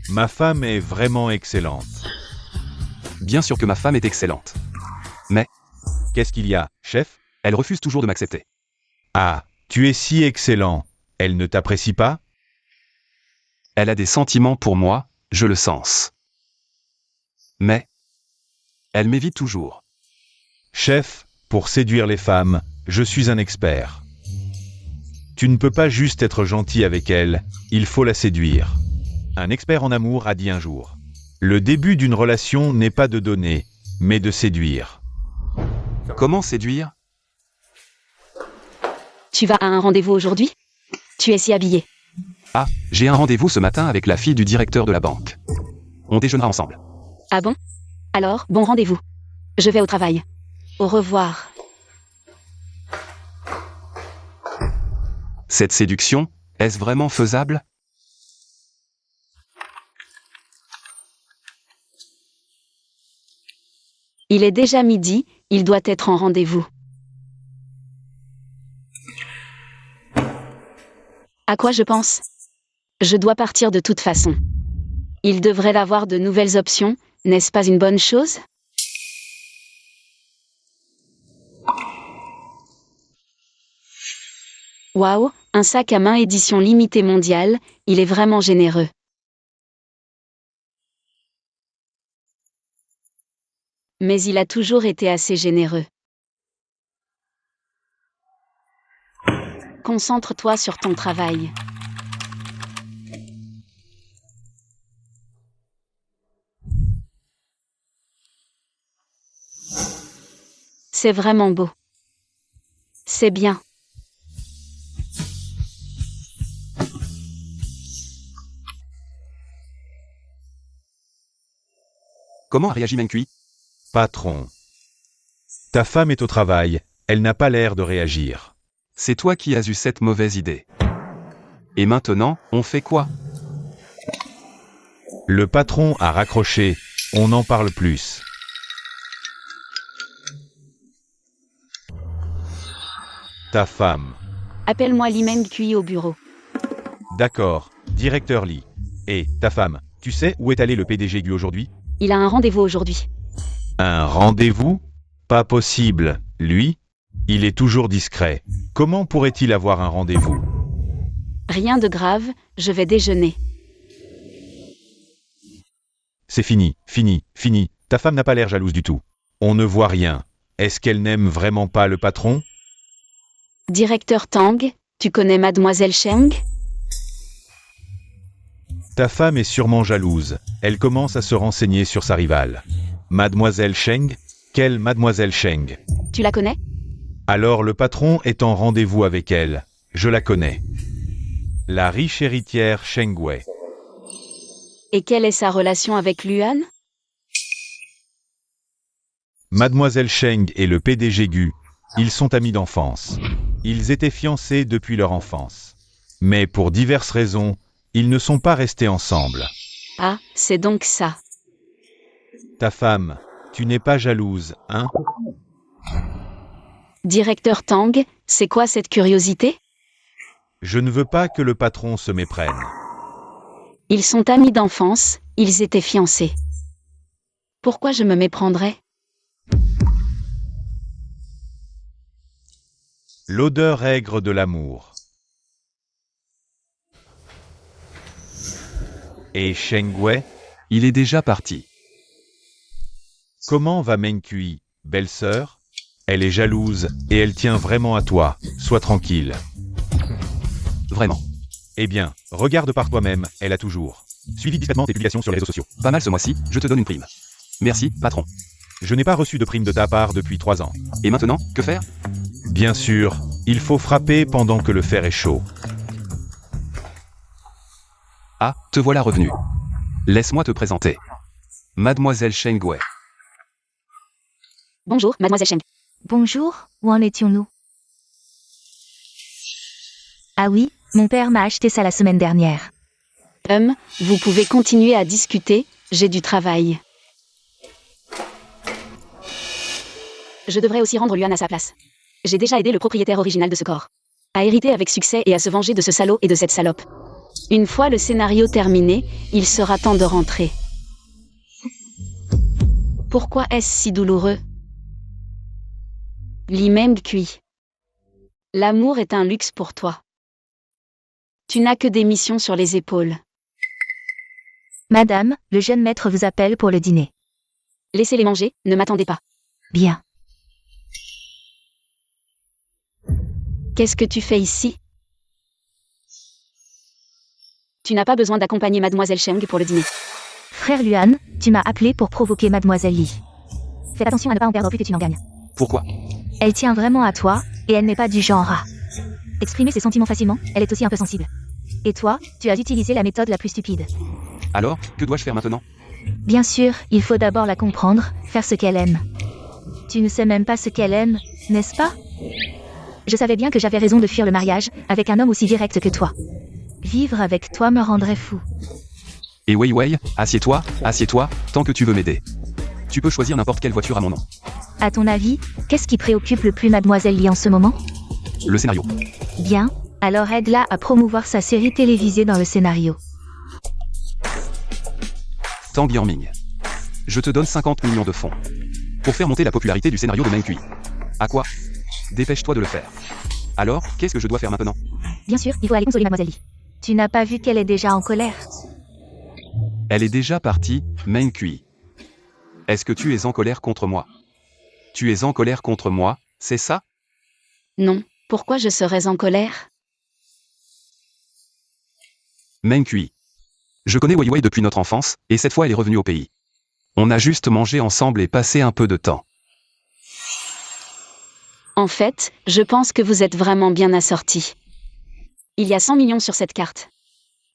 Ma femme est vraiment excellente. Bien sûr que ma femme est excellente. Mais Qu'est-ce qu'il y a, chef? elle refuse toujours de m'accepter. Ah, tu es si excellent. Elle ne t'apprécie pas? Elle a des sentiments pour moi, je le sens. Mais elle m'évite toujours. Chef, pour séduire les femmes, je suis un expert. Tu ne peux pas juste être gentil avec elle, il faut la séduire. Un expert en amour a dit un jour. Le début d'une relation n'est pas de donner, mais de séduire. Comment séduire? Tu vas à un rendez-vous aujourd'hui? Tu es si habillé. Ah, j'ai un rendez-vous ce matin avec la fille du directeur de la banque. On déjeunera ensemble. Ah bon? Alors, bon rendez-vous. Je vais au travail. Au revoir. Cette séduction, est-ce vraiment faisable? Il est déjà midi, il doit être en rendez-vous. À quoi je pense? Je dois partir de toute façon. Il devrait avoir de nouvelles options, n'est-ce pas une bonne chose? Waouh, un sac à main édition limitée mondiale, il est vraiment généreux. Mais il a toujours été assez généreux. Concentre-toi sur ton travail. C'est vraiment beau. C'est bien. Comment a réagi Meng Kui? Patron. Ta femme est au travail, elle n'a pas l'air de réagir. C'est toi qui as eu cette mauvaise idée. Et maintenant, on fait quoi? Le patron a raccroché, on n'en parle plus. Ta femme. Appelle-moi Li Meng Kui au bureau. D'accord, directeur Lee. Et ta femme, tu sais où est allé le PDG Gu aujourd'hui? Il a un rendez-vous aujourd'hui. Un rendez-vous? Pas possible, Lui? Il est toujours discret. Comment pourrait-il avoir un rendez-vous? Rien de grave, je vais déjeuner. C'est fini, fini, fini. Ta femme n'a pas l'air jalouse du tout. On ne voit rien. Est-ce qu'elle n'aime vraiment pas le patron? Directeur Tang, tu connais Mademoiselle Cheng? Ta femme est sûrement jalouse. Elle commence à se renseigner sur sa rivale. Mademoiselle Cheng? Quelle Mademoiselle Cheng? Tu la connais? Alors le patron est en rendez-vous avec elle. Je la connais. La riche héritière Cheng Wei. Et quelle est sa relation avec Luan? Mademoiselle Cheng et le PDG Gu, ils sont amis d'enfance. Ils étaient fiancés depuis leur enfance. Mais pour diverses raisons, ils ne sont pas restés ensemble. Ah, c'est donc ça. Ta femme, tu n'es pas jalouse, hein? Directeur Tang, c'est quoi cette curiosité? Je ne veux pas que le patron se méprenne. Ils sont amis d'enfance, ils étaient fiancés. Pourquoi je me méprendrais? L'odeur aigre de l'amour. Et Cheng Wei? Il est déjà parti. Comment va Meng Kui, belle-sœur? Elle est jalouse, et elle tient vraiment à toi. Sois tranquille. Vraiment. Eh bien, regarde par toi-même, elle a toujours suivi discrètement tes publications sur les réseaux sociaux. Pas mal ce mois-ci, je te donne une prime. Merci, patron. Je n'ai pas reçu de prime de ta part depuis 3 ans. Et maintenant, que faire? Bien sûr, il faut frapper pendant que le fer est chaud. Ah, te voilà revenu. Laisse-moi te présenter. Mademoiselle Cheng Wei. Bonjour, Mademoiselle Cheng. Bonjour, où en étions-nous? Ah oui, mon père m'a acheté ça la semaine dernière. Vous pouvez continuer à discuter, j'ai du travail. Je devrais aussi rendre Luan à sa place. J'ai déjà aidé le propriétaire original de ce corps à hériter avec succès et à se venger de ce salaud et de cette salope. Une fois le scénario terminé, il sera temps de rentrer. Pourquoi est-ce si douloureux? Li Meng Kui. L'amour est un luxe pour toi. Tu n'as que des missions sur les épaules. Madame, le jeune maître vous appelle pour le dîner. Laissez-les manger, ne m'attendez pas. Bien. Qu'est-ce que tu fais ici? Tu n'as pas besoin d'accompagner Mademoiselle Cheng pour le dîner. Frère Luan, tu m'as appelé pour provoquer Mademoiselle Li. Fais attention à ne pas en perdre plus que tu n'en gagnes. Pourquoi? Elle tient vraiment à toi, et elle n'est pas du genre à exprimer ses sentiments facilement, elle est aussi un peu sensible. Et toi, tu as utilisé la méthode la plus stupide. Alors, que dois-je faire maintenant? Bien sûr, il faut d'abord la comprendre, faire ce qu'elle aime. Tu ne sais même pas ce qu'elle aime, n'est-ce pas? Je savais bien que j'avais raison de fuir le mariage, avec un homme aussi direct que toi. Vivre avec toi me rendrait fou. Et Wei, assieds-toi, tant que tu veux m'aider. Tu peux choisir n'importe quelle voiture à mon nom. À ton avis, qu'est-ce qui préoccupe le plus Mademoiselle Li en ce moment? Le scénario. Bien, alors aide-la à promouvoir sa série télévisée dans le scénario. Tang Yanming. Je te donne 50 millions de fonds. Pour faire monter la popularité du scénario de Meng Kui. À quoi? Dépêche-toi de le faire. Alors, qu'est-ce que je dois faire maintenant? Bien sûr, il faut aller consoler Mademoiselle Li. Tu n'as pas vu qu'elle est déjà en colère? Elle est déjà partie, Meng Kui. Est-ce que tu es en colère contre moi? Tu es en colère contre moi, c'est ça? Non, pourquoi je serais en colère? Meng Kui. Je connais Wei depuis notre enfance, et cette fois elle est revenue au pays. On a juste mangé ensemble et passé un peu de temps. En fait, je pense que vous êtes vraiment bien assortis. Il y a 100 millions sur cette carte.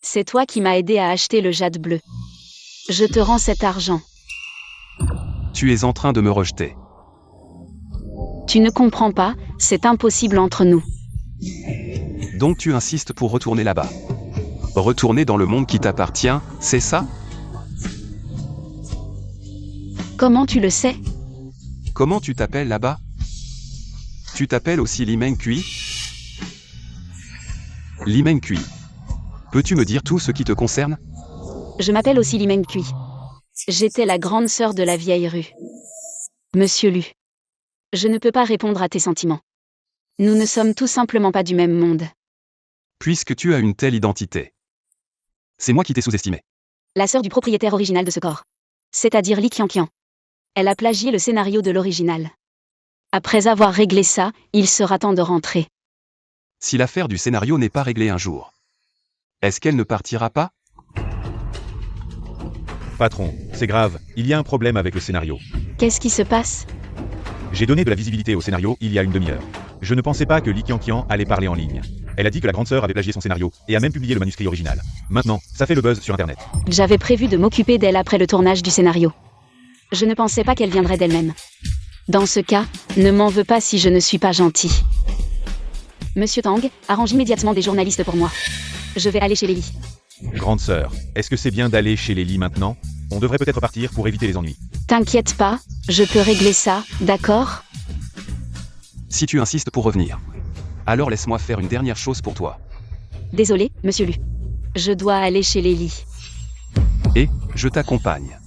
C'est toi qui m'as aidé à acheter le jade bleu. Je te rends cet argent. Tu es en train de me rejeter. Tu ne comprends pas, c'est impossible entre nous. Donc tu insistes pour retourner là-bas. Retourner dans le monde qui t'appartient, c'est ça? Comment tu le sais? Comment tu t'appelles là-bas? Tu t'appelles aussi Li Meng Kui? Li Meng Kui. Peux-tu me dire tout ce qui te concerne? Je m'appelle aussi Li Meng Kui. J'étais la grande sœur de la vieille rue. Monsieur Lu. Je ne peux pas répondre à tes sentiments. Nous ne sommes tout simplement pas du même monde. Puisque tu as une telle identité. C'est moi qui t'ai sous-estimé. La sœur du propriétaire original de ce corps. C'est-à-dire Li Qianqian. Elle a plagié le scénario de l'original. Après avoir réglé ça, il sera temps de rentrer. Si l'affaire du scénario n'est pas réglée un jour, est-ce qu'elle ne partira pas? Patron, c'est grave, il y a un problème avec le scénario. Qu'est-ce qui se passe? J'ai donné de la visibilité au scénario il y a une demi-heure. Je ne pensais pas que Li Qianqian allait parler en ligne. Elle a dit que la grande sœur avait plagié son scénario, et a même publié le manuscrit original. Maintenant, ça fait le buzz sur Internet. J'avais prévu de m'occuper d'elle après le tournage du scénario. Je ne pensais pas qu'elle viendrait d'elle-même. Dans ce cas, ne m'en veux pas si je ne suis pas gentil. Monsieur Tang, arrange immédiatement des journalistes pour moi. Je vais aller chez Lily. Grande sœur, est-ce que c'est bien d'aller chez Lily maintenant? On devrait peut-être partir pour éviter les ennuis. T'inquiète pas, je peux régler ça, d'accord? Si tu insistes pour revenir, alors laisse-moi faire une dernière chose pour toi. Désolé, monsieur Lu. Je dois aller chez Lily. Et, je t'accompagne.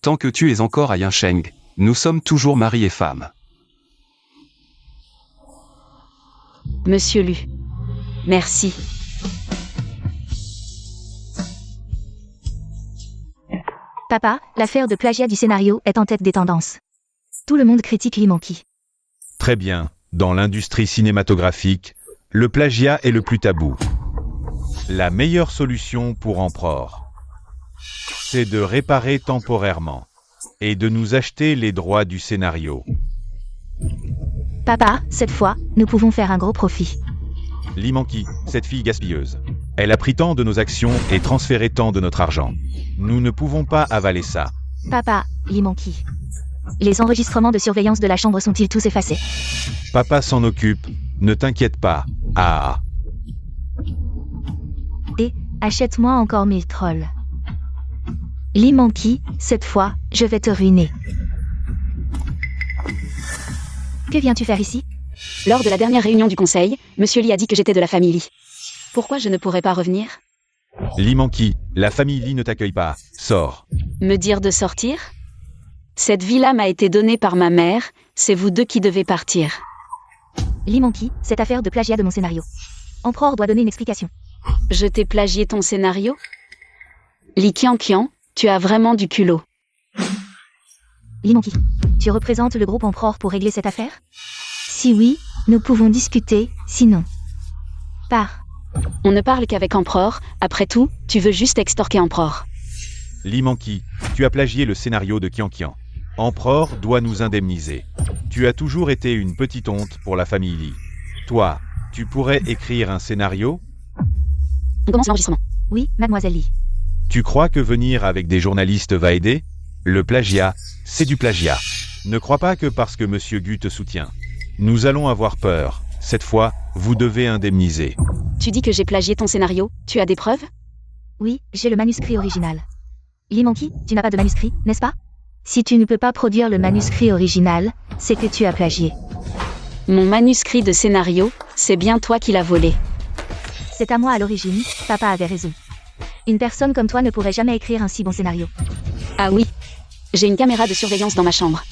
Tant que tu es encore à Yansheng, nous sommes toujours mari et femme. Monsieur Lu. Merci. Papa, l'affaire de plagiat du scénario est en tête des tendances. Tout le monde critique Li Manqi. Très bien, dans l'industrie cinématographique, le plagiat est le plus tabou. La meilleure solution pour Emperor, c'est de réparer temporairement et de nous acheter les droits du scénario. Papa, cette fois, nous pouvons faire un gros profit. Li Manqi, cette fille gaspilleuse. Elle a pris tant de nos actions et transféré tant de notre argent. Nous ne pouvons pas avaler ça. Papa, Li Manqi. Les enregistrements de surveillance de la chambre sont-ils tous effacés? Papa s'en occupe, ne t'inquiète pas. Ah. Et, achète-moi encore 1000 trolls. Li Manqi, cette fois, je vais te ruiner. Que viens-tu faire ici? Lors de la dernière réunion du conseil, monsieur Li a dit que j'étais de la famille Li. Pourquoi je ne pourrais pas revenir? Li Manqi, la famille Li ne t'accueille pas. Sors. Me dire de sortir? Cette villa m'a été donnée par ma mère, c'est vous deux qui devez partir. Li Manqi, cette affaire de plagiat de mon scénario. Emperor doit donner une explication. Je t'ai plagié ton scénario? Li Qianqian, tu as vraiment du culot. Li Manqi, tu représentes le groupe Emperor pour régler cette affaire? Si oui, nous pouvons discuter, sinon. Pars. On ne parle qu'avec Emperor, après tout, tu veux juste extorquer Emperor. Li Manqi, tu as plagié le scénario de Qianqian. Emperor doit nous indemniser. Tu as toujours été une petite honte pour la famille Li. Toi, tu pourrais écrire un scénario? On commence l'enregistrement. Oui, mademoiselle Li. Tu crois que venir avec des journalistes va aider? Le plagiat, c'est du plagiat. Ne crois pas que parce que Monsieur Gu te soutient. Nous allons avoir peur. Cette fois, vous devez indemniser. Tu dis que j'ai plagié ton scénario, tu as des preuves? Oui, j'ai le manuscrit original. Li Manqi, tu n'as pas de manuscrit, n'est-ce pas? Si tu ne peux pas produire le manuscrit original, c'est que tu as plagié. Mon manuscrit de scénario, c'est bien toi qui l'as volé. C'est à moi à l'origine, papa avait raison. Une personne comme toi ne pourrait jamais écrire un si bon scénario. Ah oui. J'ai une caméra de surveillance dans ma chambre.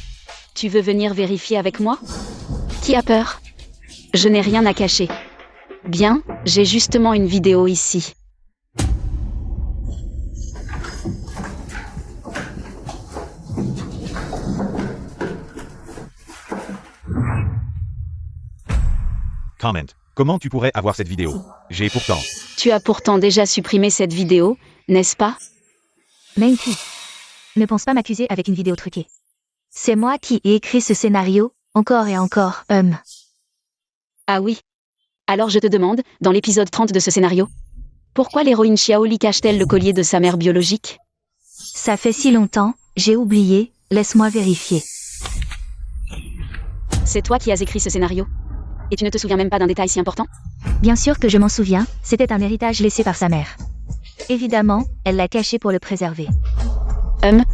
Tu veux venir vérifier avec moi? Qui a peur? Je n'ai rien à cacher. Bien, j'ai justement une vidéo ici. Comment? Comment tu pourrais avoir cette vidéo? J'ai pourtant... Tu as pourtant déjà supprimé cette vidéo, n'est-ce pas? Manqi, ne pense pas m'accuser avec une vidéo truquée. C'est moi qui ai écrit ce scénario, encore et encore, Ah oui. Alors je te demande, dans l'épisode 30 de ce scénario, pourquoi l'héroïne Xiao Li cache-t-elle le collier de sa mère biologique? Ça fait si longtemps, j'ai oublié, laisse-moi vérifier. C'est toi qui as écrit ce scénario? Et tu ne te souviens même pas d'un détail si important? Bien sûr que je m'en souviens, c'était un héritage laissé par sa mère. Évidemment, elle l'a caché pour le préserver.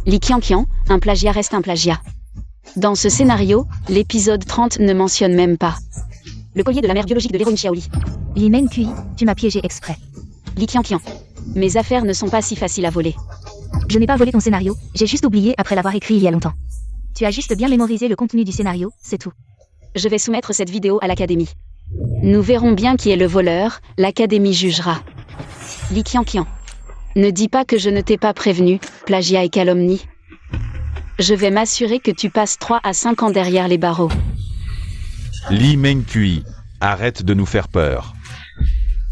Li Qianqian, un plagiat reste un plagiat. Dans ce scénario, l'épisode 30 ne mentionne même pas le collier de la mère biologique de l'héroïne Xiao Li. Li Manqi, tu m'as piégé exprès. Li Qianqian. Mes affaires ne sont pas si faciles à voler. Je n'ai pas volé ton scénario, j'ai juste oublié après l'avoir écrit il y a longtemps. Tu as juste bien mémorisé le contenu du scénario, c'est tout. Je vais soumettre cette vidéo à l'Académie. Nous verrons bien qui est le voleur, l'Académie jugera. Li Qianqian. Ne dis pas que je ne t'ai pas prévenu, plagiat et calomnie. Je vais m'assurer que tu passes 3 à 5 ans derrière les barreaux. Li Mengqi, arrête de nous faire peur.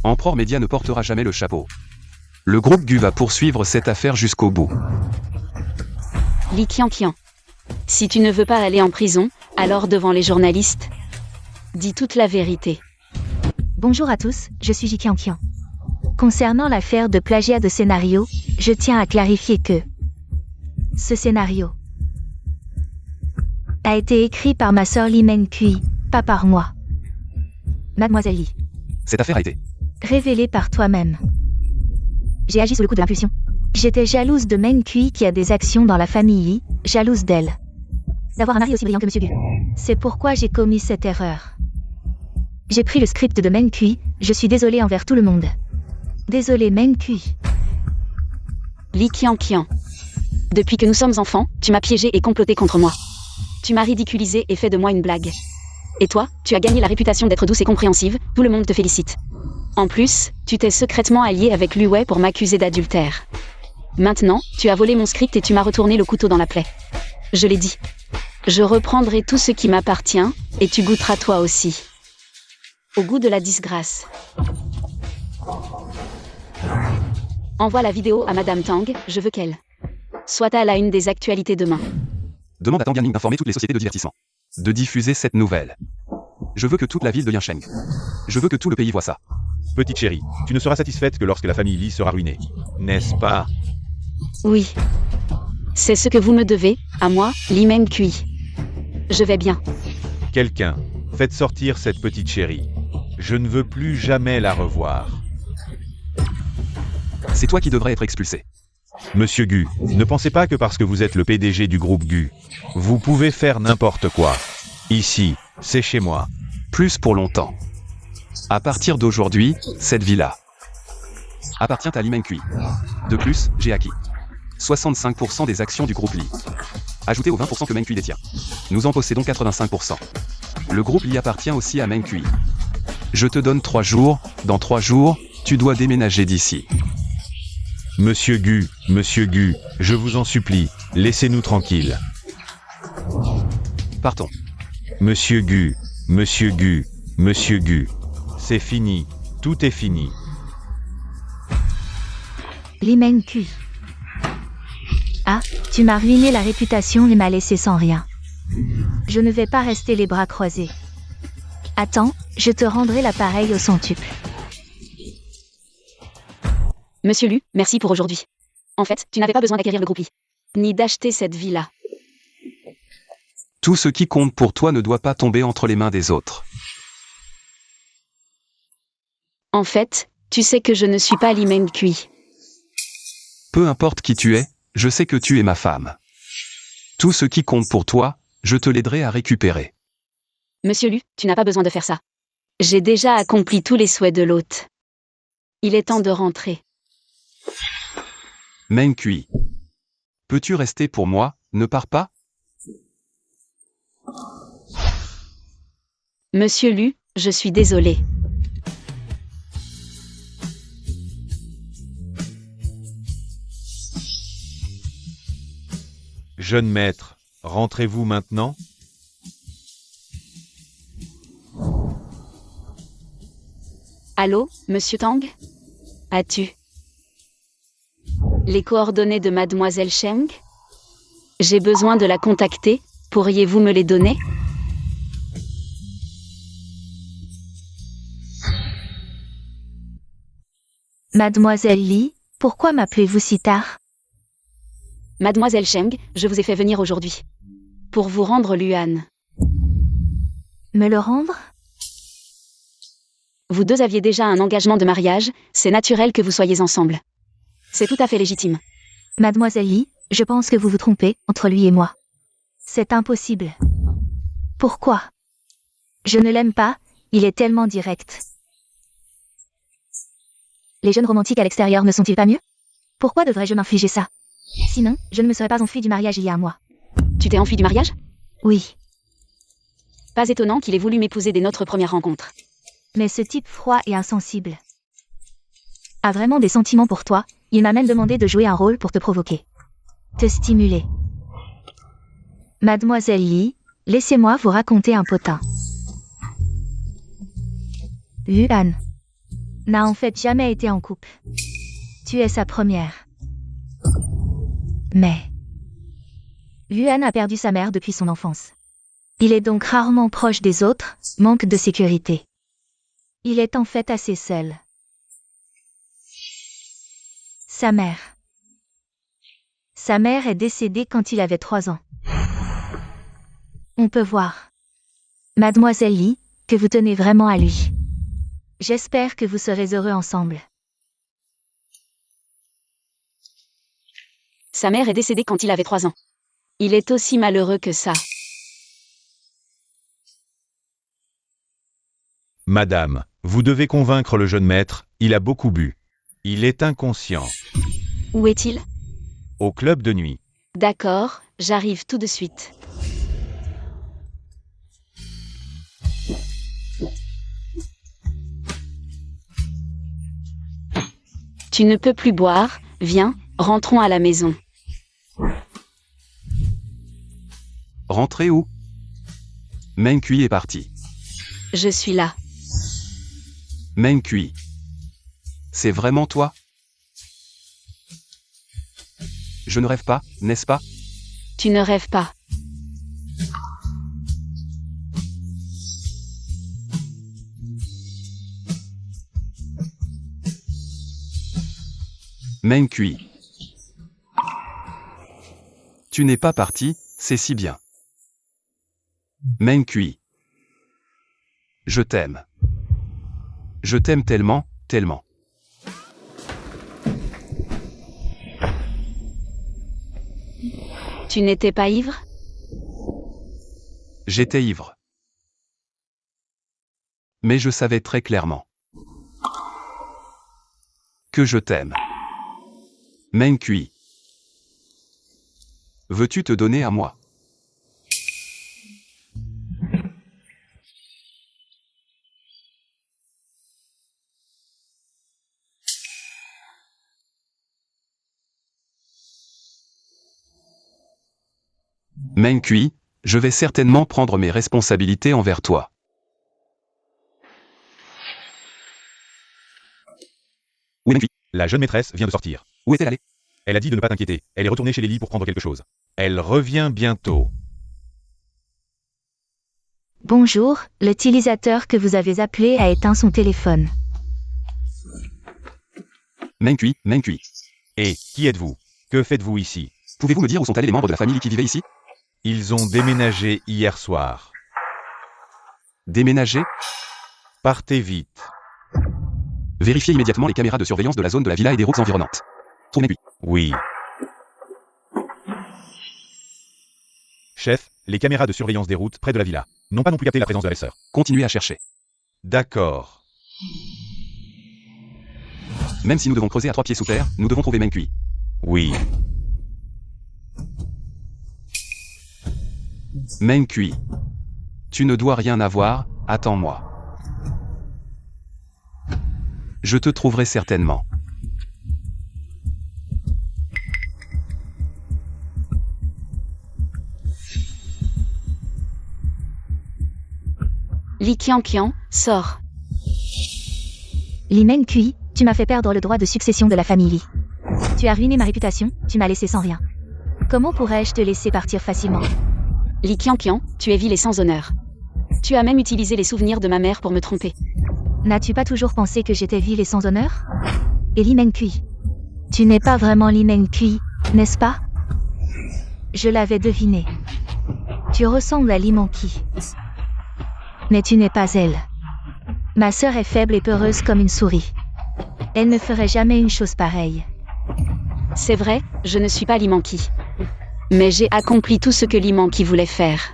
Emperor Média ne portera jamais le chapeau. Le groupe Gu va poursuivre cette affaire jusqu'au bout. Li Qianqian. Si tu ne veux pas aller en prison, alors devant les journalistes, dis toute la vérité. Bonjour à tous, je suis Ji Qianqian. Concernant l'affaire de plagiat de scénario, je tiens à clarifier que ce scénario a été écrit par ma sœur Li Mengqi, pas par moi. Mademoiselle Li, Cette affaire a été. révélée par toi-même. J'ai agi sous le coup de l'impulsion. J'étais jalouse de Mengqi qui a des actions dans la famille Li, jalouse d'elle. D'avoir un mari aussi brillant que Monsieur Gu. C'est pourquoi j'ai commis cette erreur. J'ai pris le script de Mengqi, je suis désolée envers tout le monde. Désolée Mengqi. Li Qianqian. Depuis que nous sommes enfants, tu m'as piégé et comploté contre moi. Tu m'as ridiculisé et fait de moi une blague. Et toi, tu as gagné la réputation d'être douce et compréhensive, tout le monde te félicite. En plus, tu t'es secrètement allié avec Lu Wei pour m'accuser d'adultère. Maintenant, tu as volé mon script et tu m'as retourné le couteau dans la plaie. Je l'ai dit. Je reprendrai tout ce qui m'appartient, et tu goûteras toi aussi. Au goût de la disgrâce. Envoie la vidéo à Madame Tang, je veux qu'elle soit à la une des actualités demain. Demande à Tang Yanning d'informer toutes les sociétés de divertissement. De diffuser cette nouvelle. Je veux que toute la ville de Yansheng. Je veux que tout le pays voit ça. Petite chérie, tu ne seras satisfaite que lorsque la famille Li sera ruinée. N'est-ce pas? Oui. C'est ce que vous me devez, à moi, Li Mengqi. Je vais bien. Quelqu'un, faites sortir cette petite chérie. Je ne veux plus jamais la revoir. C'est toi qui devrais être expulsé. Monsieur Gu, ne pensez pas que parce que vous êtes le PDG du groupe Gu, vous pouvez faire n'importe quoi. Ici, c'est chez moi. Plus pour longtemps. À partir d'aujourd'hui, cette villa appartient à Li Mengqi. De plus, j'ai acquis 65% des actions du groupe Li. Ajoutez aux 20% que Mengqi détient. Nous en possédons 85%. Le groupe Li appartient aussi à Mengqi. Je te donne 3 jours, dans 3 jours, tu dois déménager d'ici. Monsieur Gu, je vous en supplie, laissez-nous tranquilles. Partons. Monsieur Gu, c'est fini, tout est fini. Li Mengqi. Ah, tu m'as ruiné la réputation et m'as laissé sans rien. Je ne vais pas rester les bras croisés. Attends, je te rendrai l'appareil au centuple. Monsieur Lu, merci pour aujourd'hui. En fait, tu n'avais pas besoin d'acquérir le groupe Li, ni d'acheter cette villa. Tout ce qui compte pour toi ne doit pas tomber entre les mains des autres. En fait, tu sais que je ne suis pas Li Mengqi. Peu importe qui tu es, je sais que tu es ma femme. Tout ce qui compte pour toi, je te l'aiderai à récupérer. Monsieur Lu, tu n'as pas besoin de faire ça. J'ai déjà accompli tous les souhaits de l'hôte. Il est temps de rentrer. Mengqi. Peux-tu rester pour moi, ne pars pas? Monsieur Lu, je suis désolé. Jeune maître, rentrez-vous maintenant? Allô, Monsieur Tang? As-tu les coordonnées de Mademoiselle Cheng? J'ai besoin de la contacter, pourriez-vous me les donner? Mademoiselle Li, pourquoi m'appelez-vous si tard? Mademoiselle Cheng, je vous ai fait venir aujourd'hui. Pour vous rendre Luan. Me le rendre? Vous deux aviez déjà un engagement de mariage, c'est naturel que vous soyez ensemble. C'est tout à fait légitime. Mademoiselle Li, je pense que vous vous trompez, entre lui et moi. C'est impossible. Pourquoi? Je ne l'aime pas, il est tellement direct. Les jeunes romantiques à l'extérieur ne sont-ils pas mieux? Pourquoi devrais-je m'infliger ça? Sinon, je ne me serais pas enfuie du mariage il y a un mois. Tu t'es enfui du mariage? Oui. Pas étonnant qu'il ait voulu m'épouser dès notre première rencontre. Mais ce type froid et insensible a vraiment des sentiments pour toi. Il m'a même demandé de jouer un rôle pour te provoquer. Te stimuler. Mademoiselle Lee, laissez-moi vous raconter un potin. Yuan n'a en fait jamais été en couple. Tu es sa première. Mais Yuan a perdu sa mère depuis son enfance. Il est donc rarement proche des autres, manque de sécurité. Il est en fait assez seul. Sa mère est décédée quand il avait 3 ans. On peut voir, Mademoiselle Lee, que vous tenez vraiment à lui. J'espère que vous serez heureux ensemble. Sa mère est décédée quand il avait 3 ans. Il est aussi malheureux que ça. Madame, vous devez convaincre le jeune maître, il a beaucoup bu. Il est inconscient. Où est-il? Au club de nuit. D'accord, j'arrive tout de suite. Tu ne peux plus boire, viens, rentrons à la maison. Rentrez où? Meng Kui est parti. Je suis là. Meng Kui. C'est vraiment toi? Je ne rêve pas, n'est-ce pas? Tu ne rêves pas. Meng Kui. Tu n'es pas parti, c'est si bien. Meng Kui. Je t'aime. Je t'aime tellement, tellement. Tu n'étais pas ivre? J'étais ivre. Mais je savais très clairement que je t'aime. Meng Kui. Veux-tu te donner à moi? Meng Kui, je vais certainement prendre mes responsabilités envers toi. Où est Meng Kui? La jeune maîtresse vient de sortir. Où est-elle allée? Elle a dit de ne pas t'inquiéter, elle est retournée chez Lily pour prendre quelque chose. Elle revient bientôt. Bonjour, l'utilisateur que vous avez appelé a éteint son téléphone. Meng Kui, Meng Kui. Et, qui êtes-vous? Que faites-vous ici? Pouvez-vous me dire où sont allés les membres de la famille qui vivaient ici? Ils ont déménagé hier soir. Déménagé? Partez vite. Vérifiez immédiatement les caméras de surveillance de la zone de la villa et des routes environnantes. Tournez puis. Oui. Chef, les caméras de surveillance des routes près de la villa n'ont pas non plus capté la présence de la belle-sœur. Continuez à chercher. D'accord. Même si nous devons creuser à 3 pieds sous terre, nous devons trouver Meng Kui. Oui. Meng Kui. Tu ne dois rien avoir, attends-moi. Je te trouverai certainement. Li Qianqian, sors. Li Meng Kui, tu m'as fait perdre le droit de succession de la famille Li. Tu as ruiné ma réputation, tu m'as laissé sans rien. Comment pourrais-je te laisser partir facilement? Li Qianqian, tu es vil et sans honneur. Tu as même utilisé les souvenirs de ma mère pour me tromper. N'as-tu pas toujours pensé que j'étais vil et sans honneur? Et Li Meng Kui, tu n'es pas vraiment Li Meng Kui, n'est-ce pas? Je l'avais deviné. Tu ressembles à Li Mengqi. Mais tu n'es pas elle. Ma sœur est faible et peureuse comme une souris. Elle ne ferait jamais une chose pareille. C'est vrai, je ne suis pas Li Mengqi. Mais j'ai accompli tout ce que Li Mengqi voulait faire.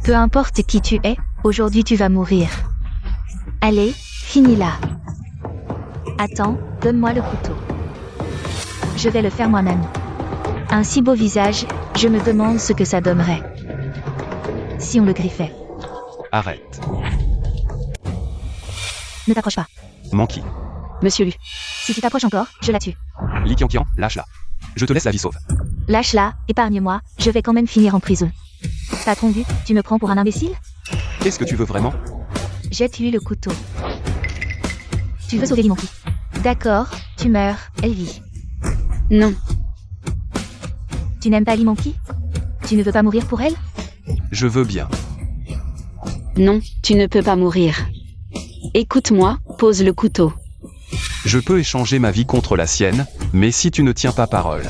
Peu importe qui tu es, aujourd'hui tu vas mourir. Allez, finis-la. Attends, donne-moi le couteau. Je vais le faire moi-même. Un si beau visage, je me demande ce que ça donnerait. Si on le griffait. Arrête. Ne t'approche pas. Manqui. Monsieur Lu. Si tu t'approches encore, je la tue. Li Qianqian, lâche-la. Je te laisse la vie sauve. Lâche-la, épargne-moi, je vais quand même finir en prison. T'as-t-on vu, tu me prends pour un imbécile? Qu'est-ce que tu veux vraiment? Jette-lui le couteau. Tu veux sauver Limonki? D'accord, tu meurs, elle vit. Non. Tu n'aimes pas Limonki? Tu ne veux pas mourir pour elle? Je veux bien. Non, tu ne peux pas mourir. Écoute-moi, pose le couteau. Je peux échanger ma vie contre la sienne, mais si tu ne tiens pas parole,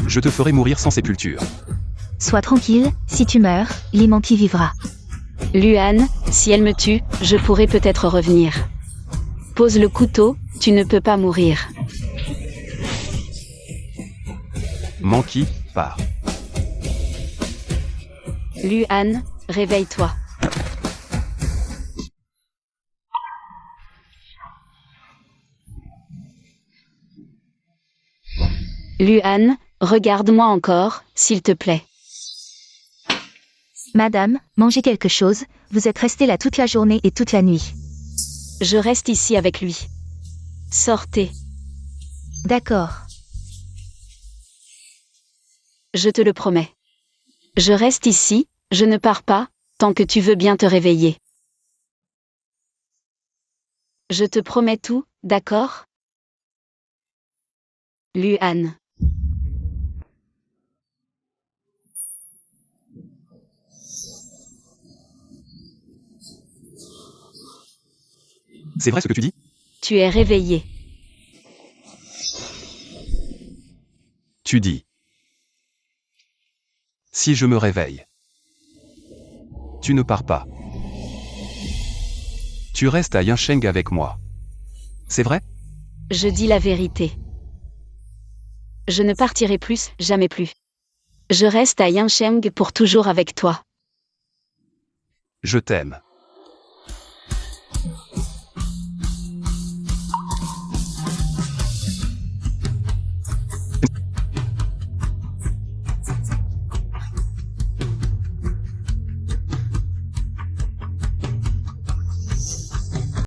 je te ferai mourir sans sépulture. Sois tranquille, si tu meurs, Limonki vivra. Luan, si elle me tue, je pourrai peut-être revenir. Pose le couteau, tu ne peux pas mourir. Manqui, pars. Luan, réveille-toi. Luan, regarde-moi encore, s'il te plaît. Madame, mangez quelque chose, vous êtes restée là toute la journée et toute la nuit. Je reste ici avec lui. Sortez. D'accord. Je te le promets. Je reste ici, je ne pars pas, tant que tu veux bien te réveiller. Je te promets tout, d'accord? Luan. C'est vrai ce que tu dis? Tu es réveillé. Tu dis. Si je me réveille. Tu ne pars pas. Tu restes à Yinsheng avec moi. C'est vrai? Je dis la vérité. Je ne partirai plus, jamais plus. Je reste à Yinsheng pour toujours avec toi. Je t'aime.